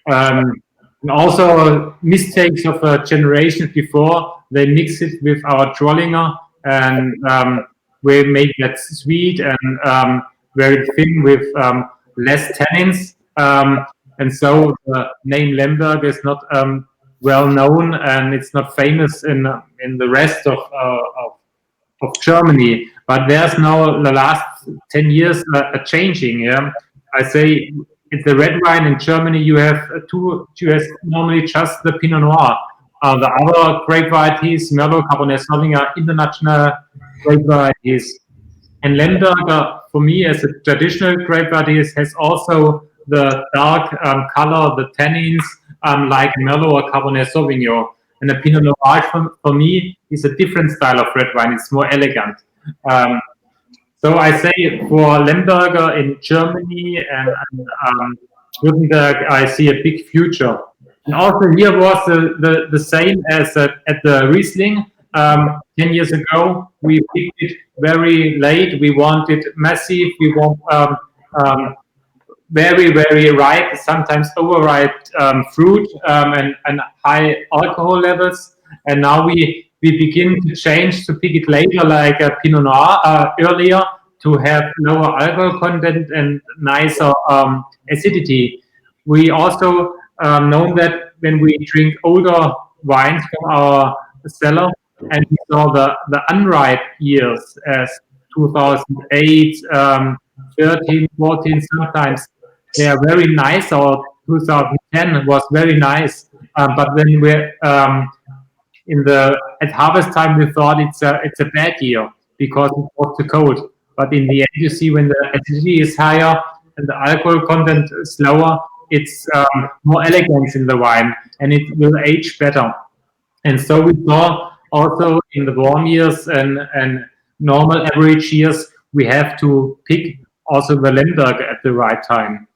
Speaker 1: And also mistakes of generations before, they mix it with our Trollinger and we make that sweet and very thin with less tannins. And so the name Lemberg is not well known and it's not famous in the rest of Germany. But there's now the last 10 years changing. Yeah, I say it's the red wine in Germany. You have normally just the Pinot Noir. The other grape varieties, Merlot, Cabernet Sauvignon, international grape varieties. And Lemberger, for me, as a traditional grape variety, has also the dark color, the tannins, like Merlot or Cabernet Sauvignon. And the Pinot Noir, for me, is a different style of red wine. It's more elegant. So I say for Lemberger in Germany and Württemberg, I see a big future. And also here was the same as at the Riesling. 10 years ago, we picked it very late. We wanted massive. We want very, very ripe, sometimes overripe fruit and high alcohol levels. And now we begin to change to pick it later, like a Pinot Noir earlier, to have lower alcohol content and nicer acidity. We also know that when we drink older wines from our cellar, and we saw the unripe years as 2008, 13, 14, sometimes they are very nice, or 2010 was very nice. But when we're at harvest time, we thought it's a bad year because it was too cold. But in the end, you see when the acidity is higher and the alcohol content is lower, it's more elegance in the wine and it will age better. And so we saw also in the warm years and normal average years, we have to pick also the Lemberger at the right time.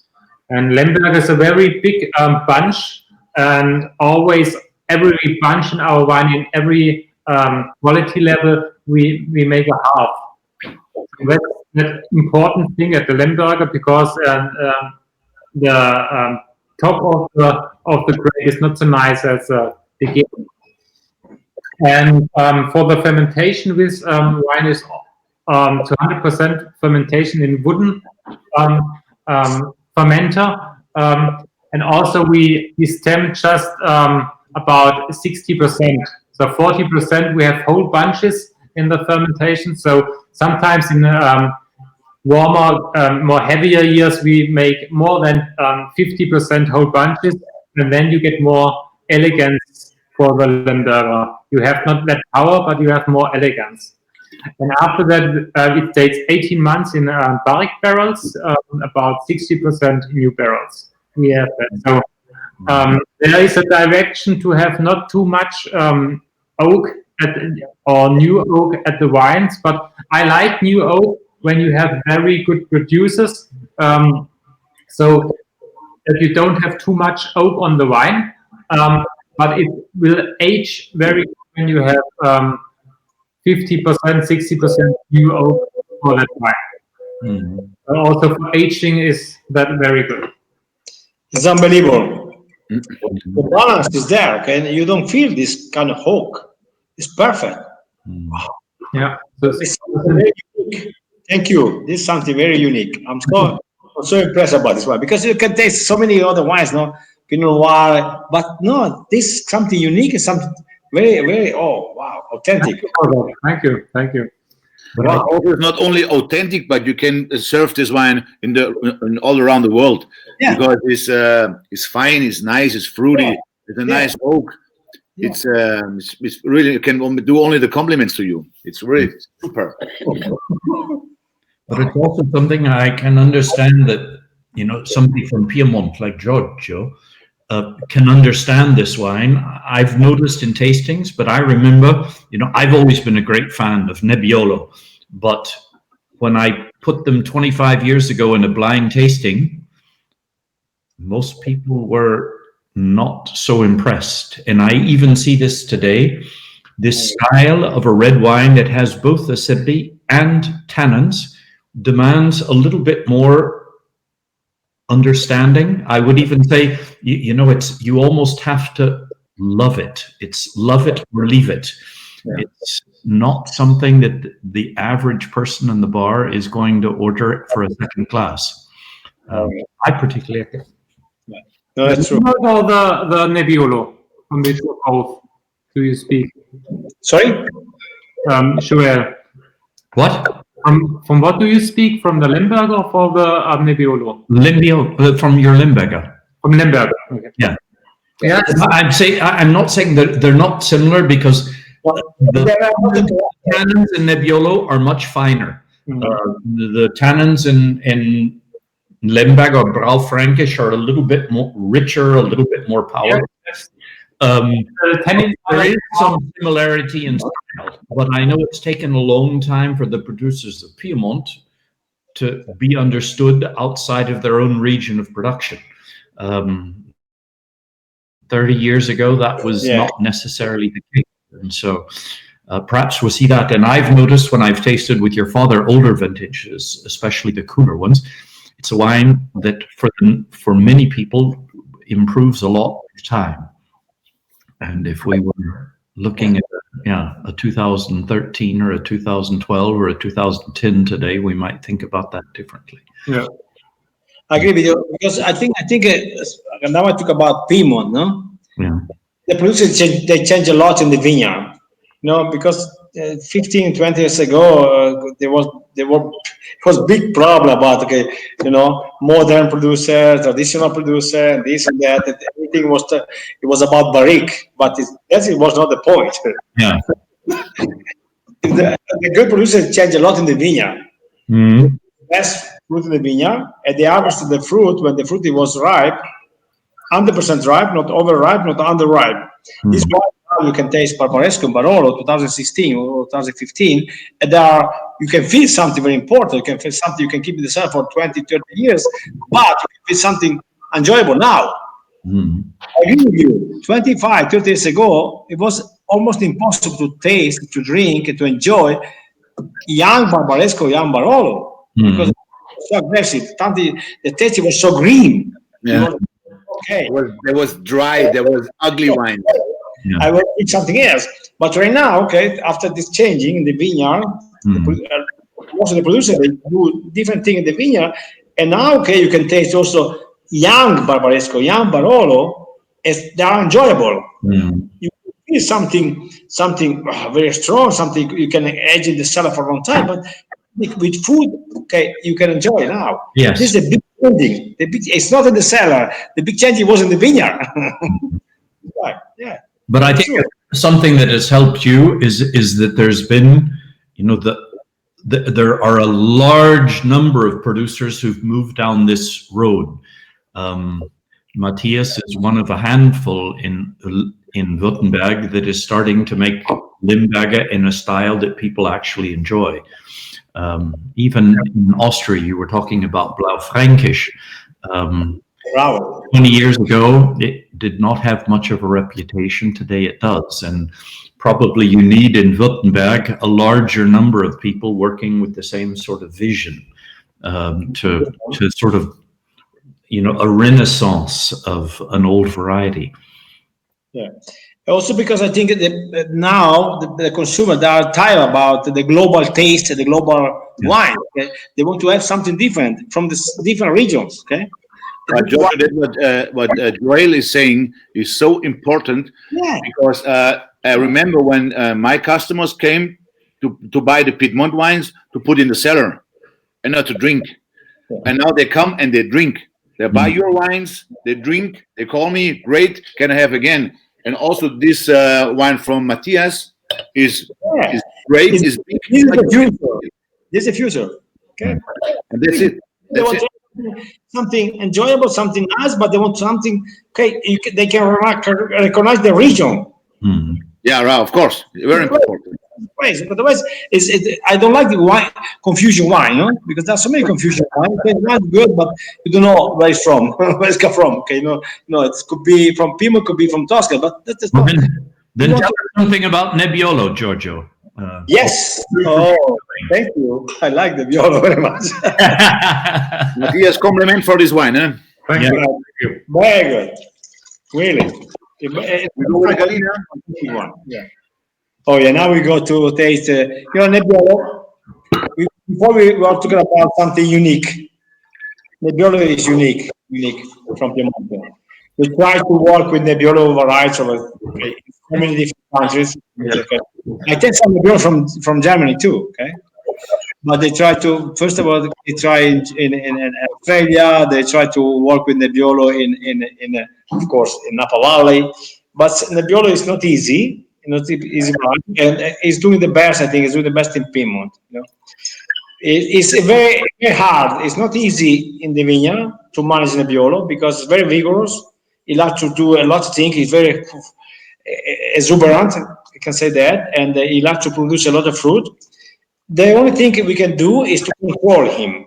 Speaker 1: And Lemberger is a very big bunch, and always every bunch in our wine, in every quality level, we make a half. That's the important thing at the Lemberger, because the top of the grape is not so nice as the beginning. And for the fermentation, with wine is to 100% fermentation in wooden fermenter, and also we stem just about 60%. So 40% we have whole bunches in the fermentation. So sometimes in warmer, more heavier years, we make more than 50% whole bunches, and then you get more elegance for the Lemberger. You have not that power, but you have more elegance. And after that, it takes 18 months in barrique barrels, about 60% new barrels. We have that. So there is a direction to have not too much oak or new oak at the wines, but I like new oak when you have very good producers, so that you don't have too much oak on the wine, but it will age very good when you have 50%, 60% new oak for that wine. Mm-hmm. Also for aging is that very good.
Speaker 4: It's unbelievable. Mm-hmm. The balance is there, okay? And you don't feel this kind of oak. It's perfect.
Speaker 2: Mm-hmm.
Speaker 4: Wow.
Speaker 1: Yeah.
Speaker 4: It's very unique. Thank you. This is something very unique. I'm so impressed about this one, because you can taste so many other wines, no? Pinot Noir, but no, this is something unique and something very, very, oh, wow, authentic.
Speaker 1: Thank you.
Speaker 3: Wow. It's not only authentic, but you can serve this wine in all around the world, because it's fine, it's nice, it's fruity, it's a nice oak. Yeah. It's really, you can do only the compliments to you. It's really super.
Speaker 2: But it's also something I can understand that, somebody from Piedmont like Giorgio can understand this wine. I've noticed in tastings, but I remember, I've always been a great fan of Nebbiolo, but when I put them 25 years ago in a blind tasting, most people were not so impressed. And I even see this today. This style of a red wine that has both acidity and tannins demands a little bit more understanding. I would even say, you almost have to love it. It's love it or leave it. Yeah. It's not something that the average person in the bar is going to order for a second class. I particularly like it.
Speaker 4: Yeah. No, that's true.
Speaker 1: What about the Nebbiolo, from which both do you speak?
Speaker 4: Sorry?
Speaker 1: Joel.
Speaker 2: What?
Speaker 1: From what do you speak? From the Limburger or for the
Speaker 2: Nebbiolo? From your Limburger.
Speaker 1: From Limburger. Okay.
Speaker 2: Yeah. Yeah. I'm not saying that they're not similar, because the tannins in Nebbiolo are much finer. Mm-hmm. The tannins in Limburger or Braufränkisch are a little bit more richer, a little bit more powerful. There is some similarity in style, but I know it's taken a long time for the producers of Piedmont to be understood outside of their own region of production. 30 years ago, that was not necessarily the case. And so perhaps we'll see that. And I've noticed when I've tasted with your father older vintages, especially the cooler ones, it's a wine that for many people improves a lot with time. And if we were looking at a 2013 or a 2012 or a 2010 today, we might think about that differently.
Speaker 4: Yeah, I agree with you, because I think now I talk about Piedmont, no?
Speaker 2: Yeah.
Speaker 4: The producers they change a lot in the vineyard, because 15, 20 years ago there was big problem about modern producer, traditional producer, this and that. Everything it was about barrique, but it was not the point.
Speaker 2: Yeah.
Speaker 4: The good producers change a lot in the vineyard.
Speaker 2: Mm-hmm.
Speaker 4: Best fruit in the vineyard, and they harvested the fruit when the fruit was ripe, 100% ripe, not overripe, not underripe. Mm-hmm. This is why you can taste Barbaresco and Barolo 2016 or 2015, and you can feel something very important. You can feel something you can keep in the cellar for 20, 30 years, but you can feel something enjoyable now.
Speaker 2: Mm-hmm.
Speaker 4: I agree with you. 25, 30 years ago, it was almost impossible to taste, to drink, to enjoy young Barbaresco, young Barolo, because it was so aggressive. The taste was so green.
Speaker 3: Yeah. Okay. There was dry, there was ugly wine.
Speaker 4: Yeah. I will eat something else. But right now, after this changing in the vineyard, most of the producers, they do different things in the vineyard. And now, you can taste also young Barbaresco, young Barolo, as they are enjoyable.
Speaker 2: Mm.
Speaker 4: You feel something very strong, something you can age in the cellar for a long time. But with food, you can enjoy now.
Speaker 2: Yes.
Speaker 4: This is a big changing. It's not in the cellar. The big changing was in the vineyard. Right. Yeah.
Speaker 2: But I think something that has helped you is that there's been, there are a large number of producers who've moved down this road. Matthias is one of a handful in Württemberg that is starting to make Limburger in a style that people actually enjoy. Even in Austria, you were talking about Blaufränkisch. 20 years ago, it did not have much of a reputation. Today it does. And probably you need in Württemberg a larger number of people working with the same sort of vision to sort of, a renaissance of an old variety.
Speaker 4: Yeah. Also because I think that now the consumer, they are tired about the global taste, the global wine. Okay? They want to have something different from the different regions. Okay.
Speaker 3: What Joel is saying is so important, because I remember when my customers came to buy the Piedmont wines to put in the cellar and not to drink. And now they come and they drink. They buy your wines, they drink, they call me, great, can I have again? And also this wine from Matthias is great. This is the future.
Speaker 4: This is the future. Okay.
Speaker 3: And that's it. That's it.
Speaker 4: Something enjoyable, something nice, but they want something. They can recognize the region.
Speaker 2: Mm-hmm.
Speaker 3: Yeah, right, of course, very important.
Speaker 4: Otherwise, I don't like the wine confusion wine, because there's so many confusion wine. It's not good, but you don't know where it's from, where it's come from. Okay, it could be from Piedmont, could be from Tosca, but that's not.
Speaker 2: Then tell us something about Nebbiolo, Giorgio.
Speaker 4: Yes. Oh, thank you. I like the Nebbiolo very much.
Speaker 3: Matthias, compliment for this wine, eh?
Speaker 1: Thank you.
Speaker 4: Very good. Really.
Speaker 3: Yeah.
Speaker 4: Oh yeah. Now we go to taste. Nebbiolo. Before we were talking about something unique. Nebbiolo is unique from Piemonte. We try to work with Nebbiolo varieties of so many different countries. Okay. I take some Nebbiolo from Germany too. Okay, but they try to first of all they try in Australia. They try to work with Nebbiolo in of course in Napa Valley, but Nebbiolo is not easy. Not easy, and he's doing the best. I think he's doing the best in Piedmont. It's very, very hard. It's not easy in the vineyard to manage Nebbiolo because it's very vigorous. He likes to do a lot of things. He's very exuberant, I can say that, and he likes to produce a lot of fruit. The only thing we can do is to control him.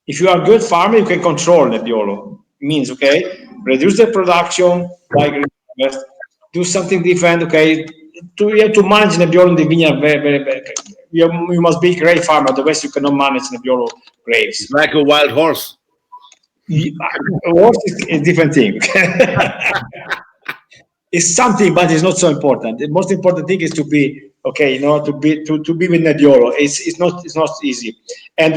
Speaker 4: If you are a good farmer, you can control Nebbiolo. Means, okay, reduce the production, do something different, okay. You have to manage Nebbiolo in the vineyard very, very, very. You must be a great farmer, otherwise you cannot manage Nebbiolo grapes.
Speaker 3: It's like a wild horse.
Speaker 4: A horse is a different thing. It's something, but it's not so important. The most important thing is to be okay. To be with Nebbiolo. It's not easy. And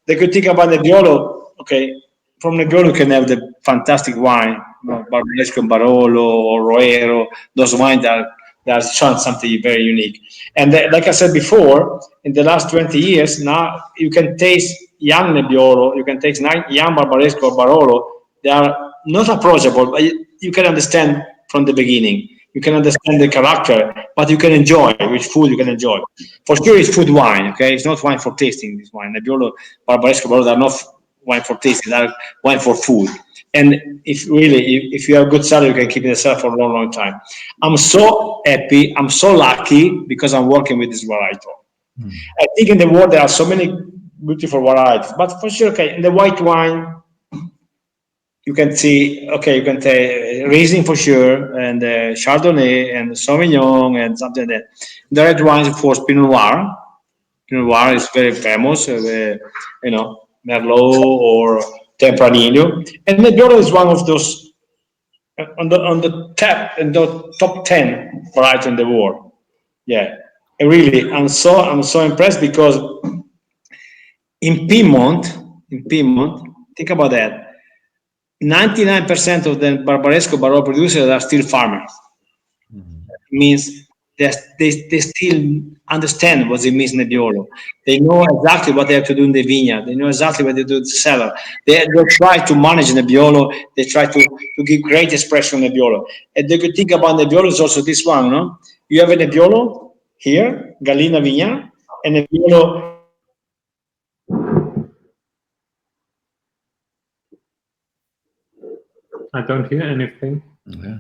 Speaker 4: the good thing about Nebbiolo, okay, from Nebbiolo you can have the fantastic wine, Barbaresco, Barolo, or Roero. Those wines that shown something very unique. And like I said before, in the last 20 years, now you can taste young Nebbiolo, you can taste young Barbaresco or Barolo. They are not approachable, but you can understand from the beginning. You can understand the character, but you can enjoy with food. You can enjoy. For sure, it's food wine. Okay, it's not wine for tasting. This wine, Nebbiolo, Barbaresco, Barolo, are not wine for tasting. They are wine for food. And if you are a good seller, you can keep it in the cellar for a long, long time. I'm so happy. I'm so lucky because I'm working with this variety. I think in the world there are so many beautiful varieties, but for sure, okay, in the white wine, you can see, okay, you can take Riesling for sure, and Chardonnay, and Sauvignon, and something like that. The red wines, of course, Pinot Noir. Pinot Noir is very famous, Merlot or Tempranillo, and Nebbiolo is one of those on the top 10 varieties in the world. Yeah, and really, I'm so impressed because in Piedmont, think about that. 99% of the Barbaresco Barolo producers are still farmers. It means they still understand what it means Nebbiolo. They know exactly what they have to do in the vineyard. They know exactly what they do in the cellar. They try to manage Nebbiolo. They try to give great expression on Nebbiolo. And the good thing about Nebbiolo is also this one, no? You have a Nebbiolo here, Galina Vigna, and Nebbiolo.
Speaker 1: I don't hear anything.
Speaker 2: Yeah.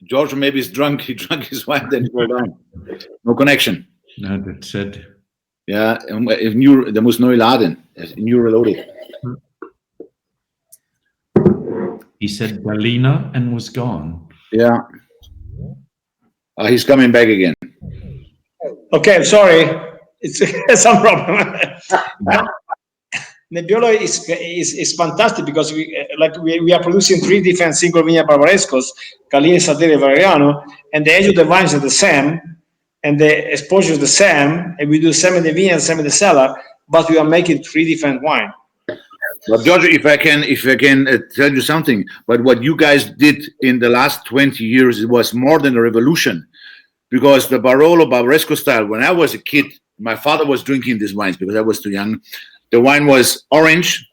Speaker 3: George maybe is drunk. He drank his wine, then he went down. No connection.
Speaker 2: No, that's it.
Speaker 3: Ja, der muss neu laden. New reloaded.
Speaker 2: He said Galina and was gone.
Speaker 3: Yeah. He's coming back again.
Speaker 4: Okay, sorry. It's some problem. Nebbiolo is fantastic because we are producing 3 different single vineyard Barbarescos, Galina, Sardelli, Valeriano, and the age of the vines are the same, and the exposure is the same, and we do the same in the vineyard, same in the cellar, but we are making 3 different wine.
Speaker 3: But Giorgio, if I can tell you something, but what you guys did in the last 20 years, it was more than a revolution, because the Barolo Barbaresco style, when I was a kid, my father was drinking these wines because I was too young. The wine was orange,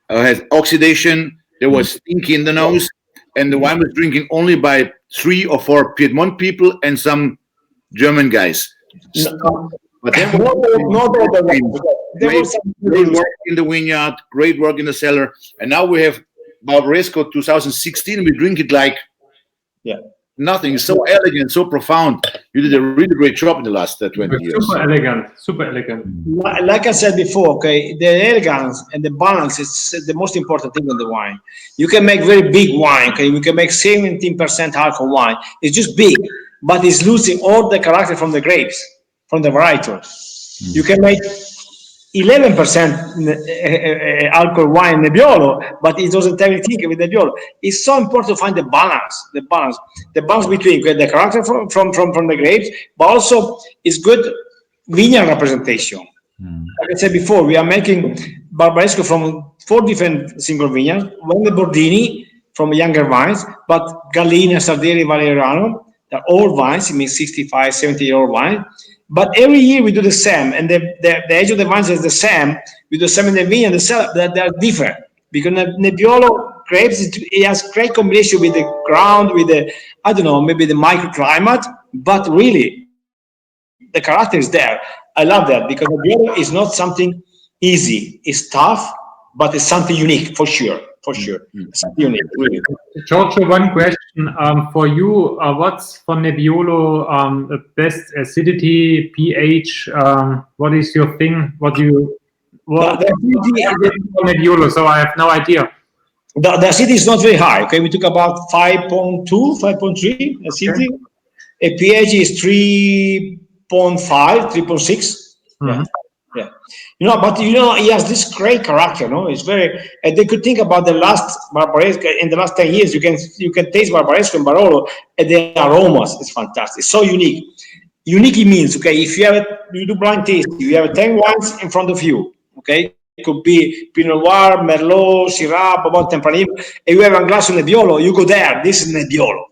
Speaker 3: had oxidation, there was stinky in the nose, and the wine was drinking only by 3 or 4 Piedmont people and some German guys. But then great work in the vineyard, great work in the cellar, and now we have Barbaresco 2016. We drink it like nothing. It's so elegant, so profound. You did a really great job in the last 20 years.
Speaker 1: Super elegant, super elegant.
Speaker 4: Like I said before, okay, the elegance and the balance is the most important thing in the wine. You can make very big wine, okay? You can make 17% alcohol wine. It's just big, but it's losing all the character from the grapes, from the varietal. You can make 11% alcohol wine Nebbiolo, but it doesn't have anything with Nebbiolo. It's so important to find the balance between the character from the grapes, but also it's good vineyard representation. Like I said before, we are making Barbaresco from 4 different single vineyards, one the Bordini from younger vines, but Gallina, Sardelli, Valeriano, they're old vines, it means 65, 70-year-old wine. But every year we do the same, and the age of the vines is the same. We do the same in the vineyard, they are different. Because Nebbiolo grapes, it has great combination with the ground, with the, I don't know, maybe the microclimate, but really, the character is there. I love that, because Nebbiolo is not something easy. It's tough, but it's something unique, for sure. It's something unique, really.
Speaker 1: Giorgio, one question for you. What's for Nebbiolo the best acidity, pH? What is your thing? What Nebbiolo? So I have no idea.
Speaker 4: The acidity is not very high. Okay, we talk about 5.2, 5.3 acidity. Okay. A pH is 3.5, 3.6. Yeah. But he has this great character, no? It's very, and they could think about the last Barbaresco, in the last 10 years, you can taste Barbaresco and Barolo, and the aromas, it's fantastic, it's so unique. Unique means, okay, if you do blind tasting, you have 10 wines in front of you, okay? It could be Pinot Noir, Merlot, Syrah, Bourbon Tempranillo, and you have a glass of Nebbiolo, you go there, this is Nebbiolo.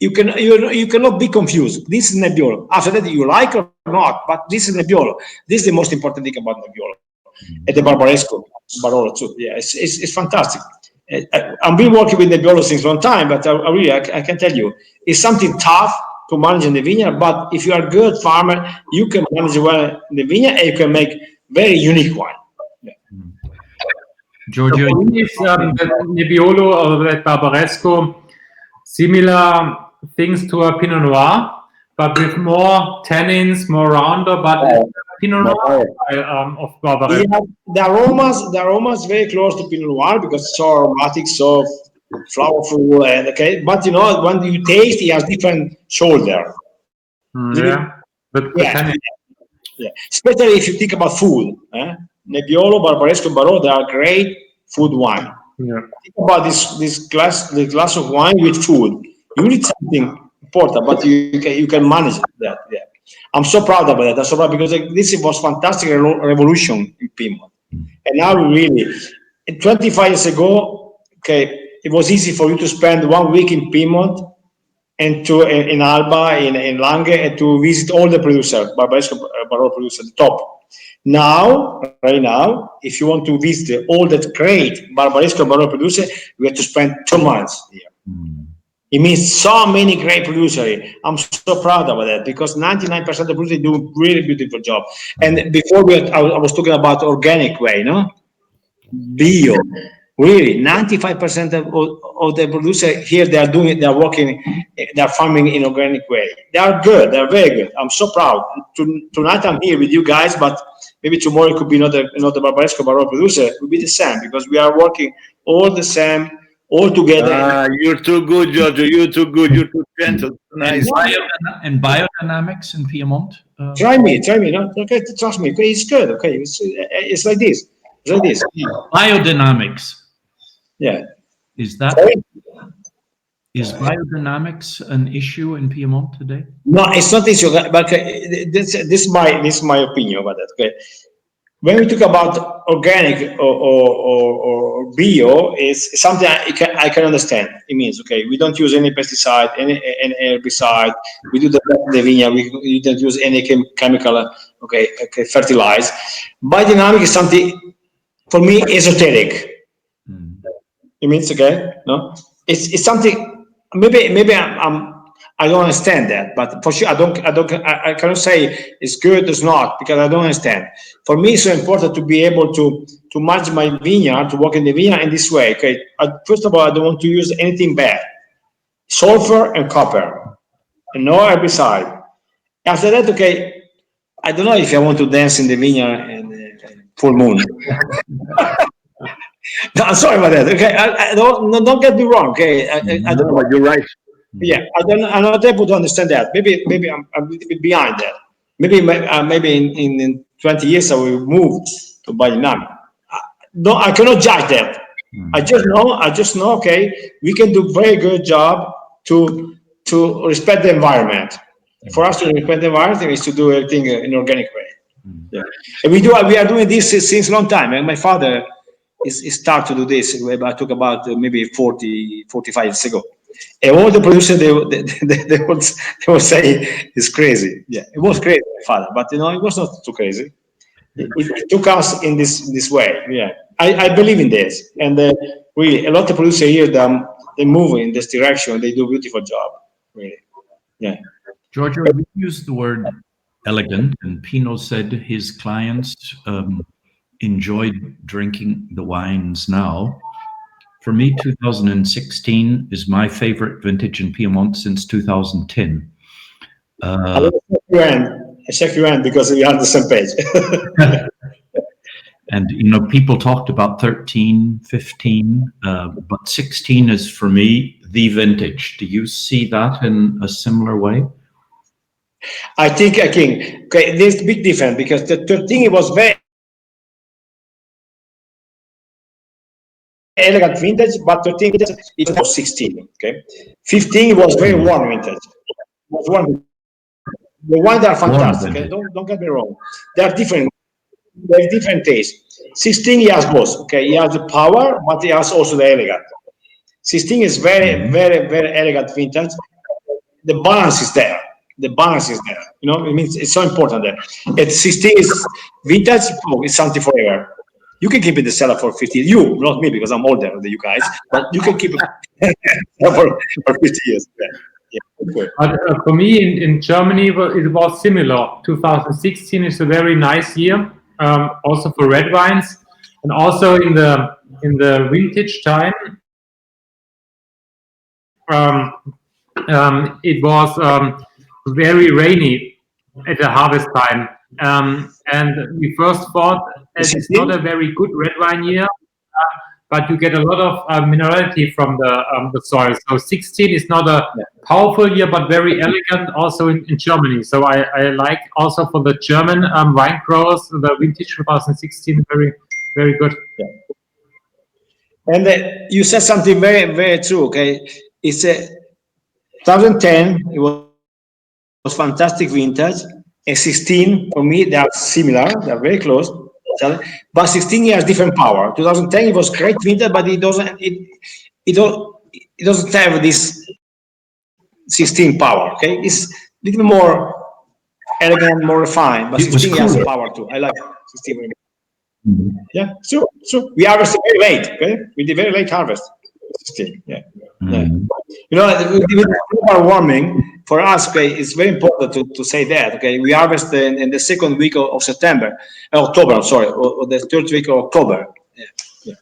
Speaker 4: You cannot be confused. This is Nebbiolo. After that, you like or not, but this is Nebbiolo. This is the most important thing about Nebbiolo. And the Barbaresco, Barolo too. Yeah, it's fantastic. I've been working with Nebbiolo since a long time, but I can tell you, it's something tough to manage in the vineyard, but if you are a good farmer, you can manage well in the vineyard, and you can make very unique wine. Yeah.
Speaker 2: Giorgio,
Speaker 1: is the Nebbiolo or that Barbaresco similar things to a Pinot Noir, but with more tannins, more rounder, but Pinot Noir of Barbaresco.
Speaker 4: Yeah, the aromas very close to Pinot Noir because it's so aromatic, so flowerful, and okay. But when you taste, it has different shoulder. Yeah. Especially if you think about food. Nebbiolo, Barbaresco, Barolo, they are great food wine.
Speaker 1: Yeah.
Speaker 4: Think about this glass of wine with food. You need something important, but you can manage that. Yeah. I'm so proud about that. I'm so proud because this was fantastic revolution in Piedmont. And now really, 25 years ago, okay, it was easy for you to spend 1 week in Piedmont and in Alba, in Lange, and to visit all the producers, Barbaresco, Barolo producers, the top. Now, right now, if you want to visit all that great Barbaresco, Barolo producer, you have to spend 2 months here. It means so many great producers. I'm so proud about that because 99% of the producers do a really beautiful job. And before I was talking about organic way, no? Bio. Really, 95% of the producers here, they are farming in organic way. They are good, they are very good. I'm so proud. Tonight I'm here with you guys, but maybe tomorrow it could be another Barbaresco Barolo producer. It will be the same because we are working all the same, all together.
Speaker 3: You're too good, Giorgio. You're too good. You're too gentle. Nice.
Speaker 2: And biodynamics in Piedmont?
Speaker 4: Try me. No? Okay, trust me. Okay, it's good. Okay, it's like this. It's like this.
Speaker 2: Biodynamics.
Speaker 4: Yeah.
Speaker 2: Is biodynamics an issue in Piedmont today?
Speaker 4: No, it's not issue. But this is my opinion about that. Okay. When we talk about organic or bio, is something I can understand. It means, okay, we don't use any pesticide, any herbicide. We do the vineyard. We don't use any chemical, fertilize. Biodynamic is something, for me, esoteric. It means, okay, no? It's something, maybe I don't understand that, but for sure I cannot say it's good, it's not, because I don't understand. For me, it's so important to be able to manage my vineyard, to work in the vineyard in this way. Okay, first of all, I don't want to use anything bad. sulfur and copper, and no herbicide. After that, okay, I don't know if I want to dance in the vineyard and full moon. No, I'm sorry about that. Okay, I don't get me wrong. Okay, I don't know.
Speaker 3: But you're right.
Speaker 4: Yeah, I'm not able to understand that. Maybe I'm a little bit behind that. Maybe in 20 years I will move to biodynamic. No, I cannot judge that. I just know. Okay, we can do very good job to respect the environment. For us to respect the environment is to do everything in an organic way. Yeah, and we are doing this since a long time. And my father is start to do this. I talk about maybe 45 years ago. And all the producers they would say it's crazy. Yeah, it was crazy, my father, but it was not too crazy. It took us in this way. Yeah, I believe in this, and really a lot of producers here they move in this direction. They do a beautiful job. Really, yeah.
Speaker 2: Giorgio, we used the word elegant, and Pino said his clients enjoyed drinking the wines now. For me, 2016 is my favorite vintage in Piedmont since 2010.
Speaker 4: I check your end because we are on the same page.
Speaker 2: And, people talked about 13, 15, but 16 is for me the vintage. Do you see that in a similar way?
Speaker 4: I think, okay, there's a big difference because the 13 it was very elegant vintage, but 13 it was 16. Okay, 15 was very warm vintage. It was warm. The wines are fantastic. Okay? Don't get me wrong. They are different. There's different tastes. 16 he has both. Okay, he has the power, but he has also the elegant. 16 is very, very, very elegant vintage. The balance is there. The balance is there. It means it's so important there. At 16 is vintage. It's something forever. You can keep it in the cellar for 50 years. You, not me, because I'm older than you guys, but you can keep it for 50 years. Yeah.
Speaker 1: For me, in Germany, it was similar. 2016 is a very nice year, also for red wines, and also in the vintage time. It was very rainy at the harvest time, and we first thought it's not a very good red wine year, but you get a lot of minerality from the soil. So 16 is not a powerful year, but very elegant also in Germany. So I like also for the German wine growers, the vintage 2016 very, very good.
Speaker 4: Yeah. And you said something very, very true. Okay, it's 2010. It was fantastic vintage. And 16 for me they are similar. They are very close. But 16 has different power. 2010 it was great vintage, but it doesn't have this 16 power. Okay, it's a little more elegant, more refined. But 16 has power too. I like 16. Yeah, so we harvested very late. Okay, we did very late harvest. 16. Yeah. With global warming for us, okay, it's very important to say that. Okay, we harvest in the second week of October. I'm sorry, or the third week of October. Yeah.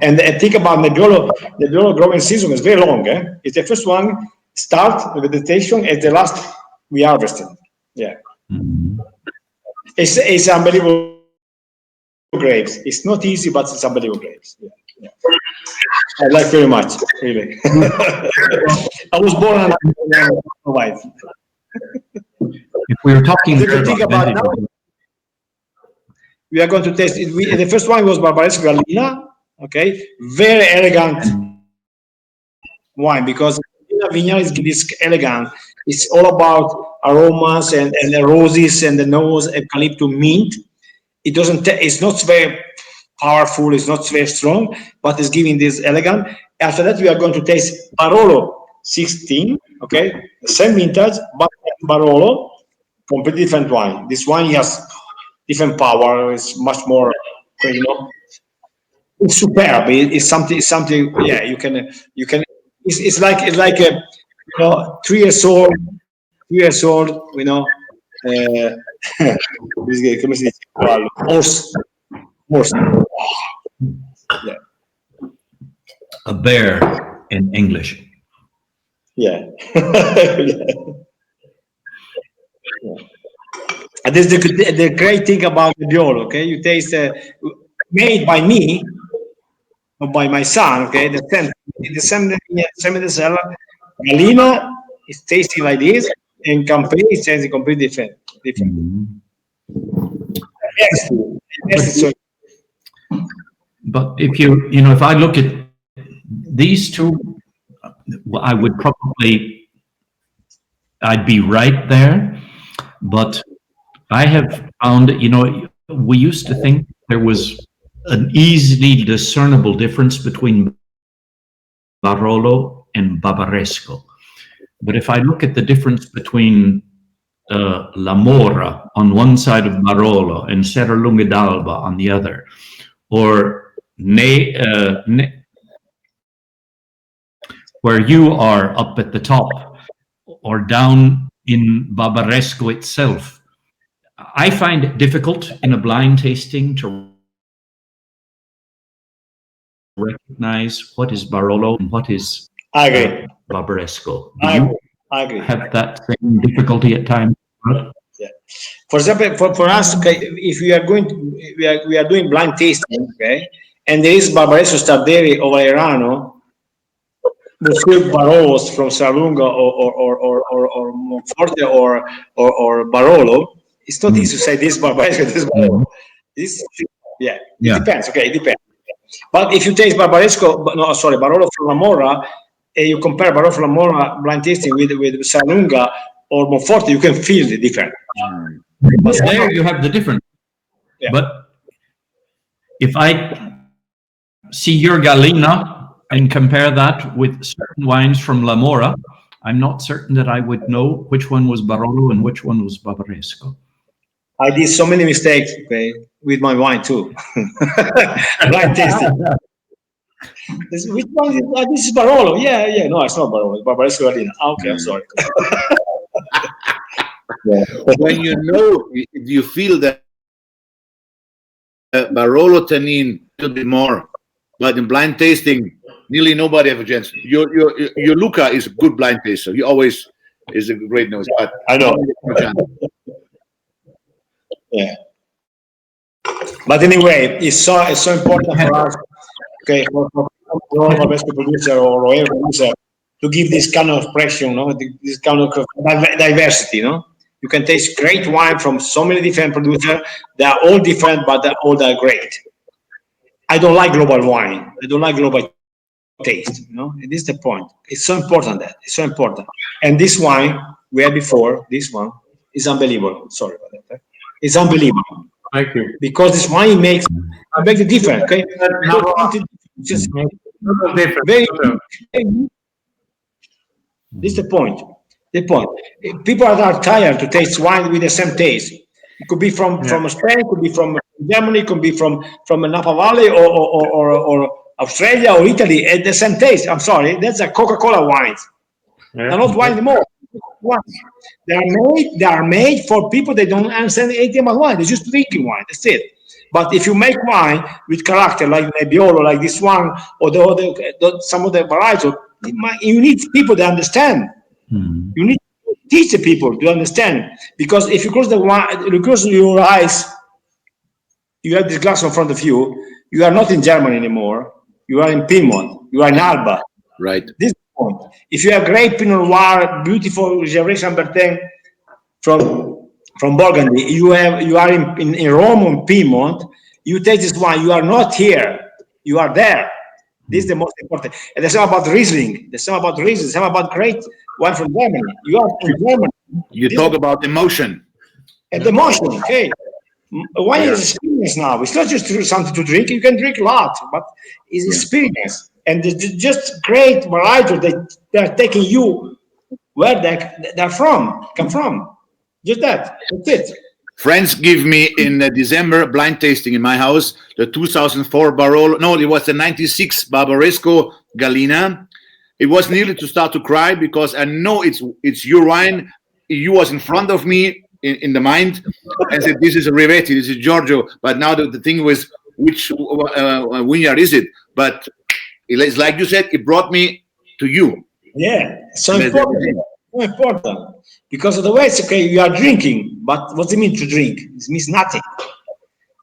Speaker 4: And think about Nebbiolo growing season is very long. It's the first one start the vegetation, and the last we harvested. Yeah, it's unbelievable grapes. It's not easy, but it's unbelievable grapes. Yeah. I like very much, really. I was born on white.
Speaker 2: If we were talking
Speaker 4: about now, we are going to taste it. The first one was Barbaresco Gallina. Okay, very elegant wine because Vineyard is this elegant. It's all about aromas and the roses and the nose, eucalyptus, mint. It doesn't. It's not very powerful. It's not very strong, but it's giving this elegant. After that, we are going to taste Barolo 16. Okay, the same vintage, but Barolo, completely different wine. This wine has different power. It's much more, it's superb. It's something. Yeah, you can. It's like a 3 years old. 3 years old. Horse. Yeah.
Speaker 2: A bear in English.
Speaker 4: Yeah. And this is the great thing about the Nebbiolo, okay? You taste made by me or by my son, okay? The same seller, Galina is tasting like this, and Campari is tasting completely different. Yes.
Speaker 2: But if if I look at these two, I would probably, I'd be right there. But I have found, we used to think there was an easily discernible difference between Barolo and Barbaresco. But if I look at the difference between La Mora on one side of Barolo and Serralunga d'Alba on the other, or where you are up at the top, or down in Barbaresco itself, I find it difficult in a blind tasting to recognize what is Barolo and what is Barbaresco. Do you have that same difficulty at times?
Speaker 4: Yeah. For example, for us, okay, if we are going to, we are doing blind tasting, okay, and there is Barbaresco Straderi or Valerano, the two Barolos from Serralunga or Monforte or Barolo, it's not easy to say this Barbaresco, this Barolo. It depends. Okay, it depends. But if you taste Barolo from La Mora, and you compare Barolo from La Mora blind tasting with Serralunga or Monforte, you can feel the difference.
Speaker 2: But there you have the difference. Yeah. But if I see your Galina and compare that with certain wines from La Mora, I'm not certain that I would know which one was Barolo and which one was Barbaresco.
Speaker 4: I did so many mistakes, okay, with my wine too. Blind tasting. Which one is this is Barolo? Yeah. No, it's not Barolo. It's Barbaresco Galina. Okay, I'm sorry.
Speaker 3: When you feel that Barolo tannin a little bit more, but in blind tasting, nearly nobody have a chance. Your Luca is a good blind taster. He always is a great nose. But
Speaker 4: I know. Yeah. But anyway, it's so important for us, okay, for Barbaresco producer or Royal producer to give this kind of expression, this kind of diversity, You can taste great wine from so many different producers. They are all different, but they all are great. I don't like global wine. I don't like global taste. It is the point. It's so important that it's so important. And this wine we had before, this one is unbelievable. Sorry about that. It's unbelievable.
Speaker 1: Thank you.
Speaker 4: Because this wine makes the difference. Okay, just very. This is the point. The point. People are tired to taste wine with the same taste. It could be from Spain, it could be from Germany, it could be from Napa Valley or Australia or Italy at the same taste. I'm sorry, that's a Coca-Cola wines. They're not wine anymore. They are made for people that don't understand anything about wine. They're just drinking wine. That's it. But if you make wine with character like Nebbiolo, like this one, or some of the varieties, you need people that understand. You need to teach the people to understand, because if you close your eyes, you have this glass in front of you. You are not in Germany anymore. You are in Piedmont. You are in Alba.
Speaker 3: Right.
Speaker 4: This is the point. If you have great Pinot Noir, beautiful Gévaudan Bertin from Burgundy, you are in Rome or Piedmont. You taste this wine. You are not here. You are there. This is the most important. And the same about Riesling. The same about great wine from Germany. You are from Germany.
Speaker 3: You talk about emotion.
Speaker 4: And emotion, okay. Wine is experience now. It's not just something to drink. You can drink a lot, but it's experience. And it's just great variety. They're taking you where they're come from. Just that. That's it.
Speaker 3: Friends give me in December blind tasting in my house the 2004 Barolo. No, it was the 96 Barbaresco Galina. It was nearly to start to cry because I know it's your wine. You was in front of me in the mind and said, this is a Rivetti, this is Giorgio. But now the thing was, which vineyard is it? But it's like you said, it brought me to you.
Speaker 4: Yeah, so important. So important. Because otherwise, okay, you are drinking, but what does it mean to drink? It means nothing.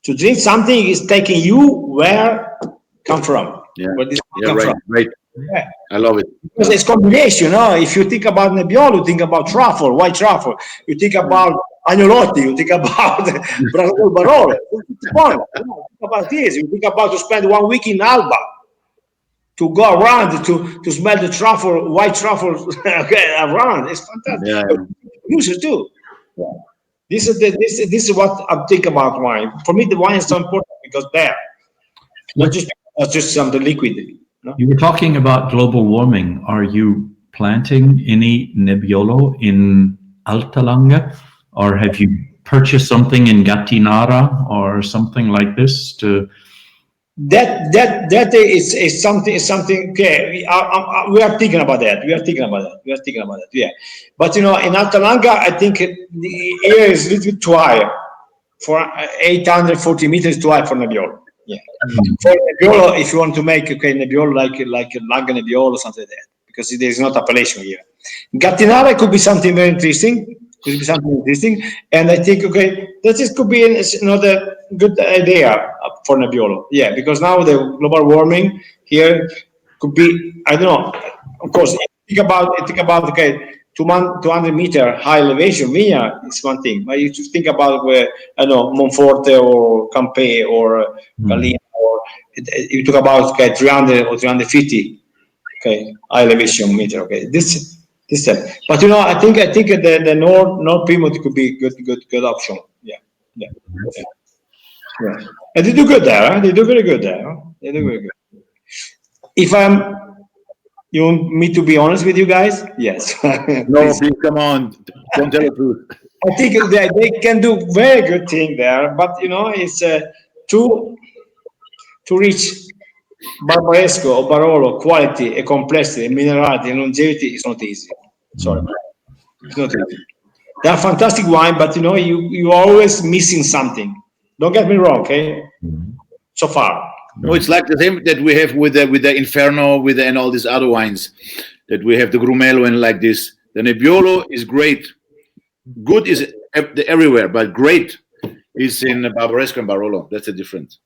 Speaker 4: To drink something is taking you where come from.
Speaker 3: Yeah,
Speaker 4: Where this
Speaker 3: yeah,
Speaker 4: come
Speaker 3: right,
Speaker 4: from.
Speaker 3: right.
Speaker 4: Yeah.
Speaker 3: I love it.
Speaker 4: Because it's combination, no? If you think about Nebbiolo, you think about truffle, white truffle. You think about agnolotti, you think about Barolo. You think about this. You think about to spend 1 week in Alba, to go around to smell the truffle, white truffle around. It's fantastic.
Speaker 3: Yeah.
Speaker 4: Producer too. Yeah. This is what I think about wine. For me, the wine is so important because there, not just something liquid. No?
Speaker 2: You were talking about global warming. Are you planting any Nebbiolo in Alta Langa, or have you purchased something in Gattinara or something like this to?
Speaker 4: That is something. Okay, we are thinking about that. Yeah, but in Alta Langa, I think the air is a little bit too high for 840 meters too high for Nebbiolo. Yeah, for Nebbiolo, if you want to make Nebbiolo like Langa Nebbiolo or something like that, because there is not appellation here. Gattinara could be something very interesting. And I think this could be another good idea for Nebbiolo. Yeah, because now the global warming here could be, I don't know. Of course, think about 200 meter high elevation vineyard is one thing, but you just think about where Monforte or Campe or Galina, or you talk about 300 or 350 high elevation meter. Okay, this. But I think the North Piedmont could be good option. Yeah. And they do good there. Huh? They do very good there. Huh? They do very good. If you want me to be honest with you guys? Yes.
Speaker 3: No, please come on. Don't tell the truth.
Speaker 4: I think they can do very good thing there, but it's to reach Barbaresco or Barolo quality, and complexity, and minerality, and longevity is not easy. Sorry, it's not easy. They are fantastic wine, but you are always missing something. Don't get me wrong, okay? So far.
Speaker 3: No, it's like the same that we have with the Inferno, and all these other wines that we have, the Grumello and like this. The Nebbiolo is great. Good is everywhere, but great is in Barbaresco and Barolo. That's the difference.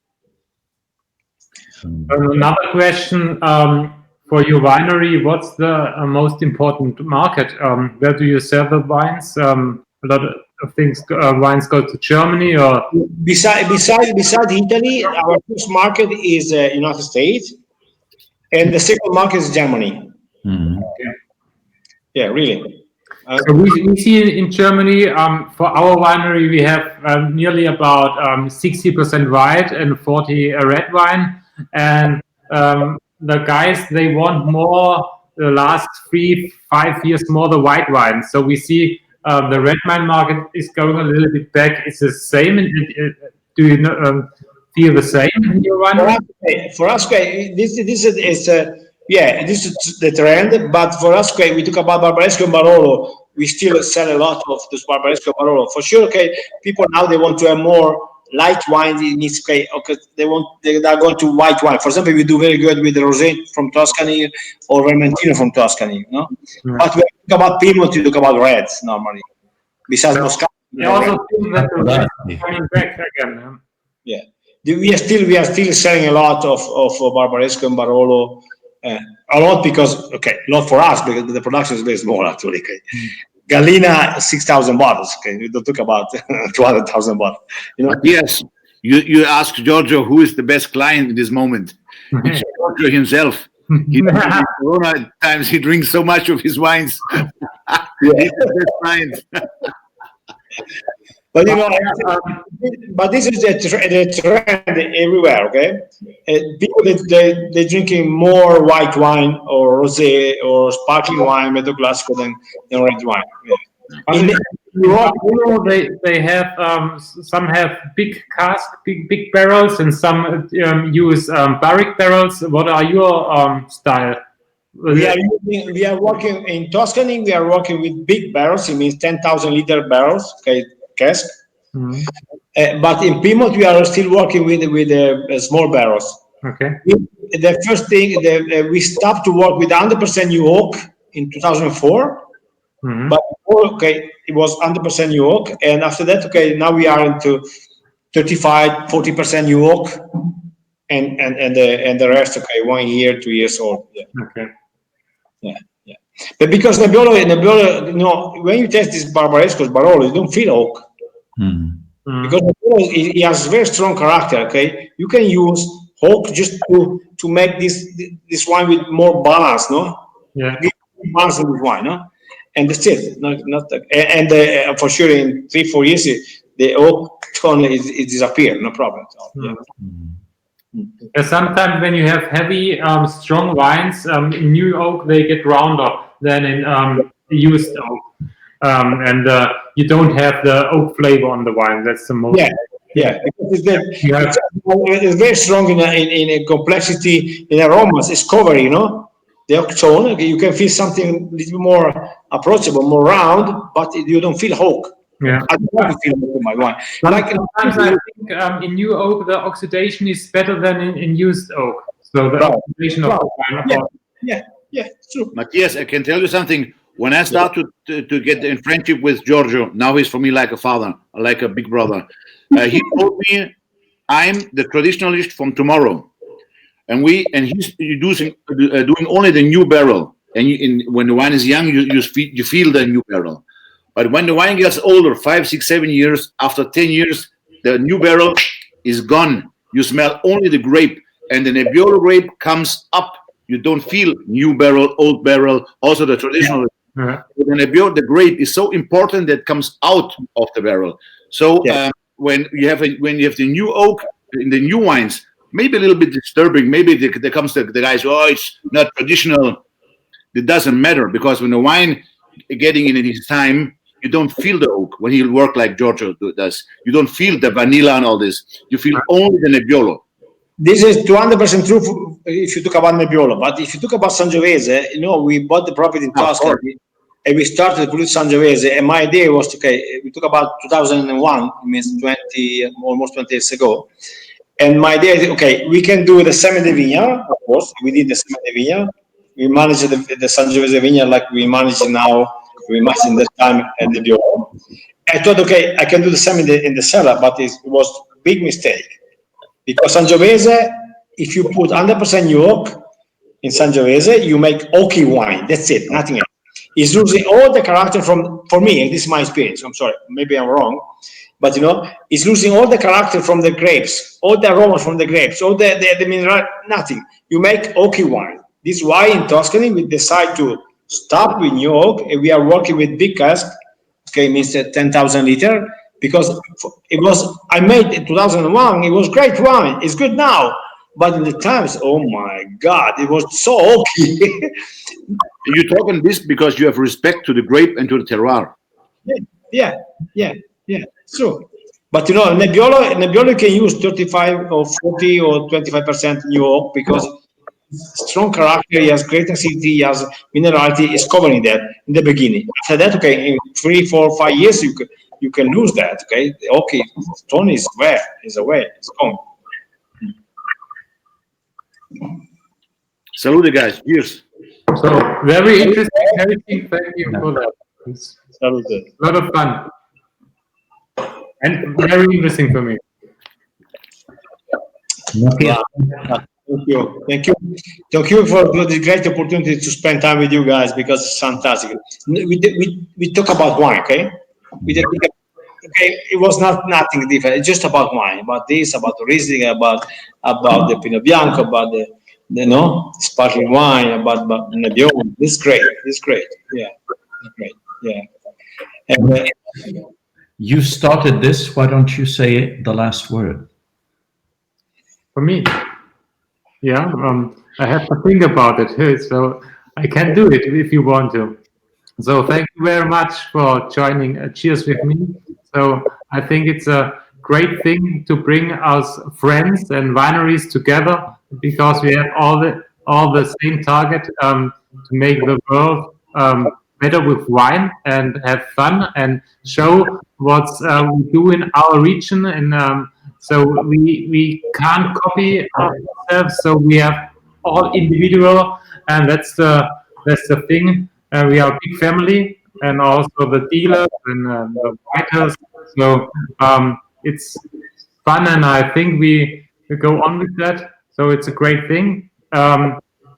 Speaker 1: Another question for your winery: what's the most important market? Where do you sell the wines? A lot of things. Wines go to Germany, or
Speaker 4: beside Italy, our first market is United States, and the second market is Germany. Yeah, really.
Speaker 1: So we see in Germany, for our winery, we have nearly about 60% white and 40 red wine. And the guys, they want more the last 3-5 years more the white wine. So we see the red wine market is going a little bit back. It's the same. Do you feel the same in your winery?
Speaker 4: For us, this is the trend. But for us, we talk about Barbaresco and Barolo. We still sell a lot of this Barbaresco and Barolo. For sure, people now they want to have more light wine. It needs they are going to white wine. For example, we do very good with the rosé from Tuscany or Vermentino from Tuscany. No, but when you talk about Piedmont, you talk about reds normally. Besides Moscato,
Speaker 1: I also think that the red is coming back again.
Speaker 4: Yeah, we are still selling a lot of Barbaresco and Barolo. A lot because not for us because the production is very small actually. Galina 6,000 bottles. We don't talk about 200,000 bottles.
Speaker 3: Yes, you ask Giorgio who is the best client in this moment. It's Giorgio himself. In Corona times, he drinks so much of his wines. He's the best client.
Speaker 4: But but this is the trend everywhere. Okay, people they drinking more white wine or rosé or sparkling wine, Meto Classico than red wine. Yeah.
Speaker 1: In Europe, they have some have big cask, big barrels, and some use barrique barrels. What are your style?
Speaker 4: We are working in Tuscany. We are working with big barrels. It means 10,000 liter barrels. Cask. But in Piedmont, we are still working with small barrels.
Speaker 1: Okay.
Speaker 4: The first thing we stopped to work with 100% new oak in 2004.
Speaker 1: Mhm.
Speaker 4: But before, okay, it was 100% new oak, and after that, okay, now we are into 35-40% new oak, and the rest, okay, 1 year, 2 years old. Yeah.
Speaker 1: Okay.
Speaker 4: Yeah. But because Nebbiolo, you know, when you taste this Barbaresco Barolo, you don't feel oak. Because Nebbiolo, it has very strong character. Okay, you can use oak just to make this wine with more balance, no?
Speaker 1: Yeah.
Speaker 4: Give balance in this wine, no? And that's it. For sure, in 3-4 years, the oak tone is disappear. No problem. Yeah.
Speaker 1: Yeah, sometimes when you have heavy, strong wines, in new oak they get rounder than in used oak, and you don't have the oak flavor on the wine. That's the most.
Speaker 4: Yeah. Because it's very strong in a complexity in aromas. It's covered, you know. The oak tone, you can feel something a little more approachable, more round, but you don't feel oak.
Speaker 1: Yeah.
Speaker 4: I don't want to feel oak in my wine.
Speaker 1: Sometimes I think in new oak the oxidation is better than in used oak. So the oxidation of the wine.
Speaker 4: Yeah, true.
Speaker 3: Matthias, I can tell you something. When I started to get in friendship with Giorgio, now he's for me like a father, like a big brother. He told me, I'm the traditionalist from tomorrow. And he's doing only the new barrel. And when the wine is young, you feel the new barrel. But when the wine gets older, 5, 6, 7 years, after 10 years, the new barrel is gone. You smell only the grape, and the Nebbiolo grape comes up. You don't feel new barrel, old barrel, also the traditional.
Speaker 1: Yeah.
Speaker 3: The Nebbiolo, the grape is so important that comes out of the barrel. So when you have the new oak in the new wines, maybe a little bit disturbing. Maybe there comes the guys, oh, it's not traditional. It doesn't matter, because when the wine getting in his time, you don't feel the oak when he work like Giorgio does. You don't feel the vanilla and all this. You feel only the Nebbiolo.
Speaker 4: This is 200% true if you talk about Nebbiolo. But if you talk about Sangiovese, you know, we bought the property in Tuscany and we started to produce Sangiovese. And my idea was, okay, we talk about 2001, it means almost 20 years ago. And my idea is, okay, we can do the Semi de Vigna, of course. We did the Semi de Vigna. We managed the Sangiovese Vigna like we manage now. We managed in that time at the Nebbiolo. I thought, okay, I can do the Semi in the cellar, but it was a big mistake. Because Sangiovese, if you put 100% new oak in Sangiovese, you make oaky wine. That's it, nothing else. It's losing all the character for me, and this is my experience. I'm sorry, maybe I'm wrong. But, you know, it's losing all the character from the grapes, all the aromas from the grapes, all the mineral, nothing. You make oaky wine. This is why in Tuscany we decide to stop with new oak, and we are working with big cask, okay, means 10,000 liter, because it was, I made in 2001, it was great wine, it's good now, but in the times, oh my God, it was so oaky.
Speaker 3: You talk on this because you have respect to the grape and to the terroir.
Speaker 4: Yeah, true. But you know, Nebbiolo can use 35 or 40 or 25% new oak because strong character, he has great acidity, he has minerality, is covering that in the beginning. After that, okay, in 3, 4, 5 years, you can lose that, okay? Okay, tone is away, it's gone.
Speaker 3: Salute, guys. Cheers.
Speaker 1: So very interesting. Thank you for that. It's
Speaker 4: Salute.
Speaker 1: a lot of fun and very interesting for me.
Speaker 4: Wow. Thank you for the great opportunity to spend time with you guys, because it's fantastic. We talk about wine, okay? Okay, it was nothing different. It's just about wine, about this, about the Riesling, about the Pinot Bianco, about the sparkling wine, about Nebbiolo. This is great. Yeah, great. Yeah. And,
Speaker 2: you started this. Why don't you say the last word?
Speaker 1: For me, yeah, I have to think about it, so I can do it if you want to. So thank you very much for joining Cheers with me. So I think it's a great thing to bring us friends and wineries together, because we have all the same target, to make the world better with wine and have fun and show what we do in our region. And so we can't copy ourselves. So we have all individual, and that's the thing. We are a big family, and also the dealers and the writers. So it's fun, and I think we go on with that. So it's a great thing.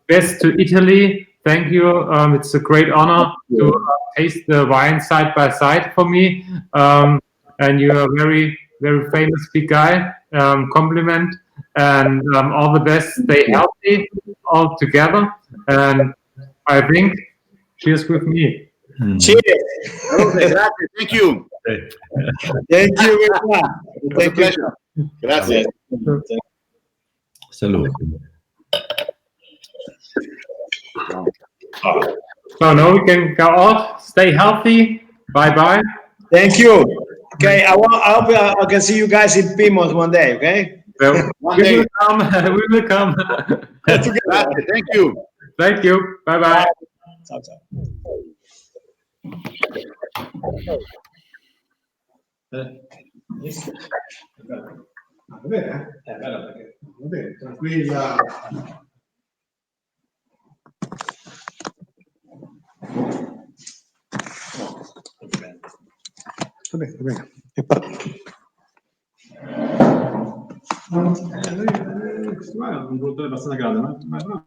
Speaker 1: Best to Italy. Thank you. It's a great honor to taste the wine side by side for me. And you're a very, very famous big guy. Compliment, and all the best. Stay healthy all together. And I think cheers with me.
Speaker 4: Cheers.
Speaker 3: Okay, grazie. Thank you.
Speaker 4: Thank you very much.
Speaker 3: Thank you. Grazie.
Speaker 2: Salute.
Speaker 1: So now we can go off. Stay healthy. Bye bye.
Speaker 4: Thank you. Okay, I hope I can see you guys in Piedmont one day. Okay.
Speaker 1: So
Speaker 3: One
Speaker 1: we
Speaker 3: day.
Speaker 1: will come. We will come.
Speaker 3: Grazie. Thank you.
Speaker 1: Thank you. Bye bye.
Speaker 4: Ciao, ciao. Va bene? Bello perché va bene, tranquilla. Va bene, va bene. È partito. Noi, questo qua è un produttore abbastanza grande, ma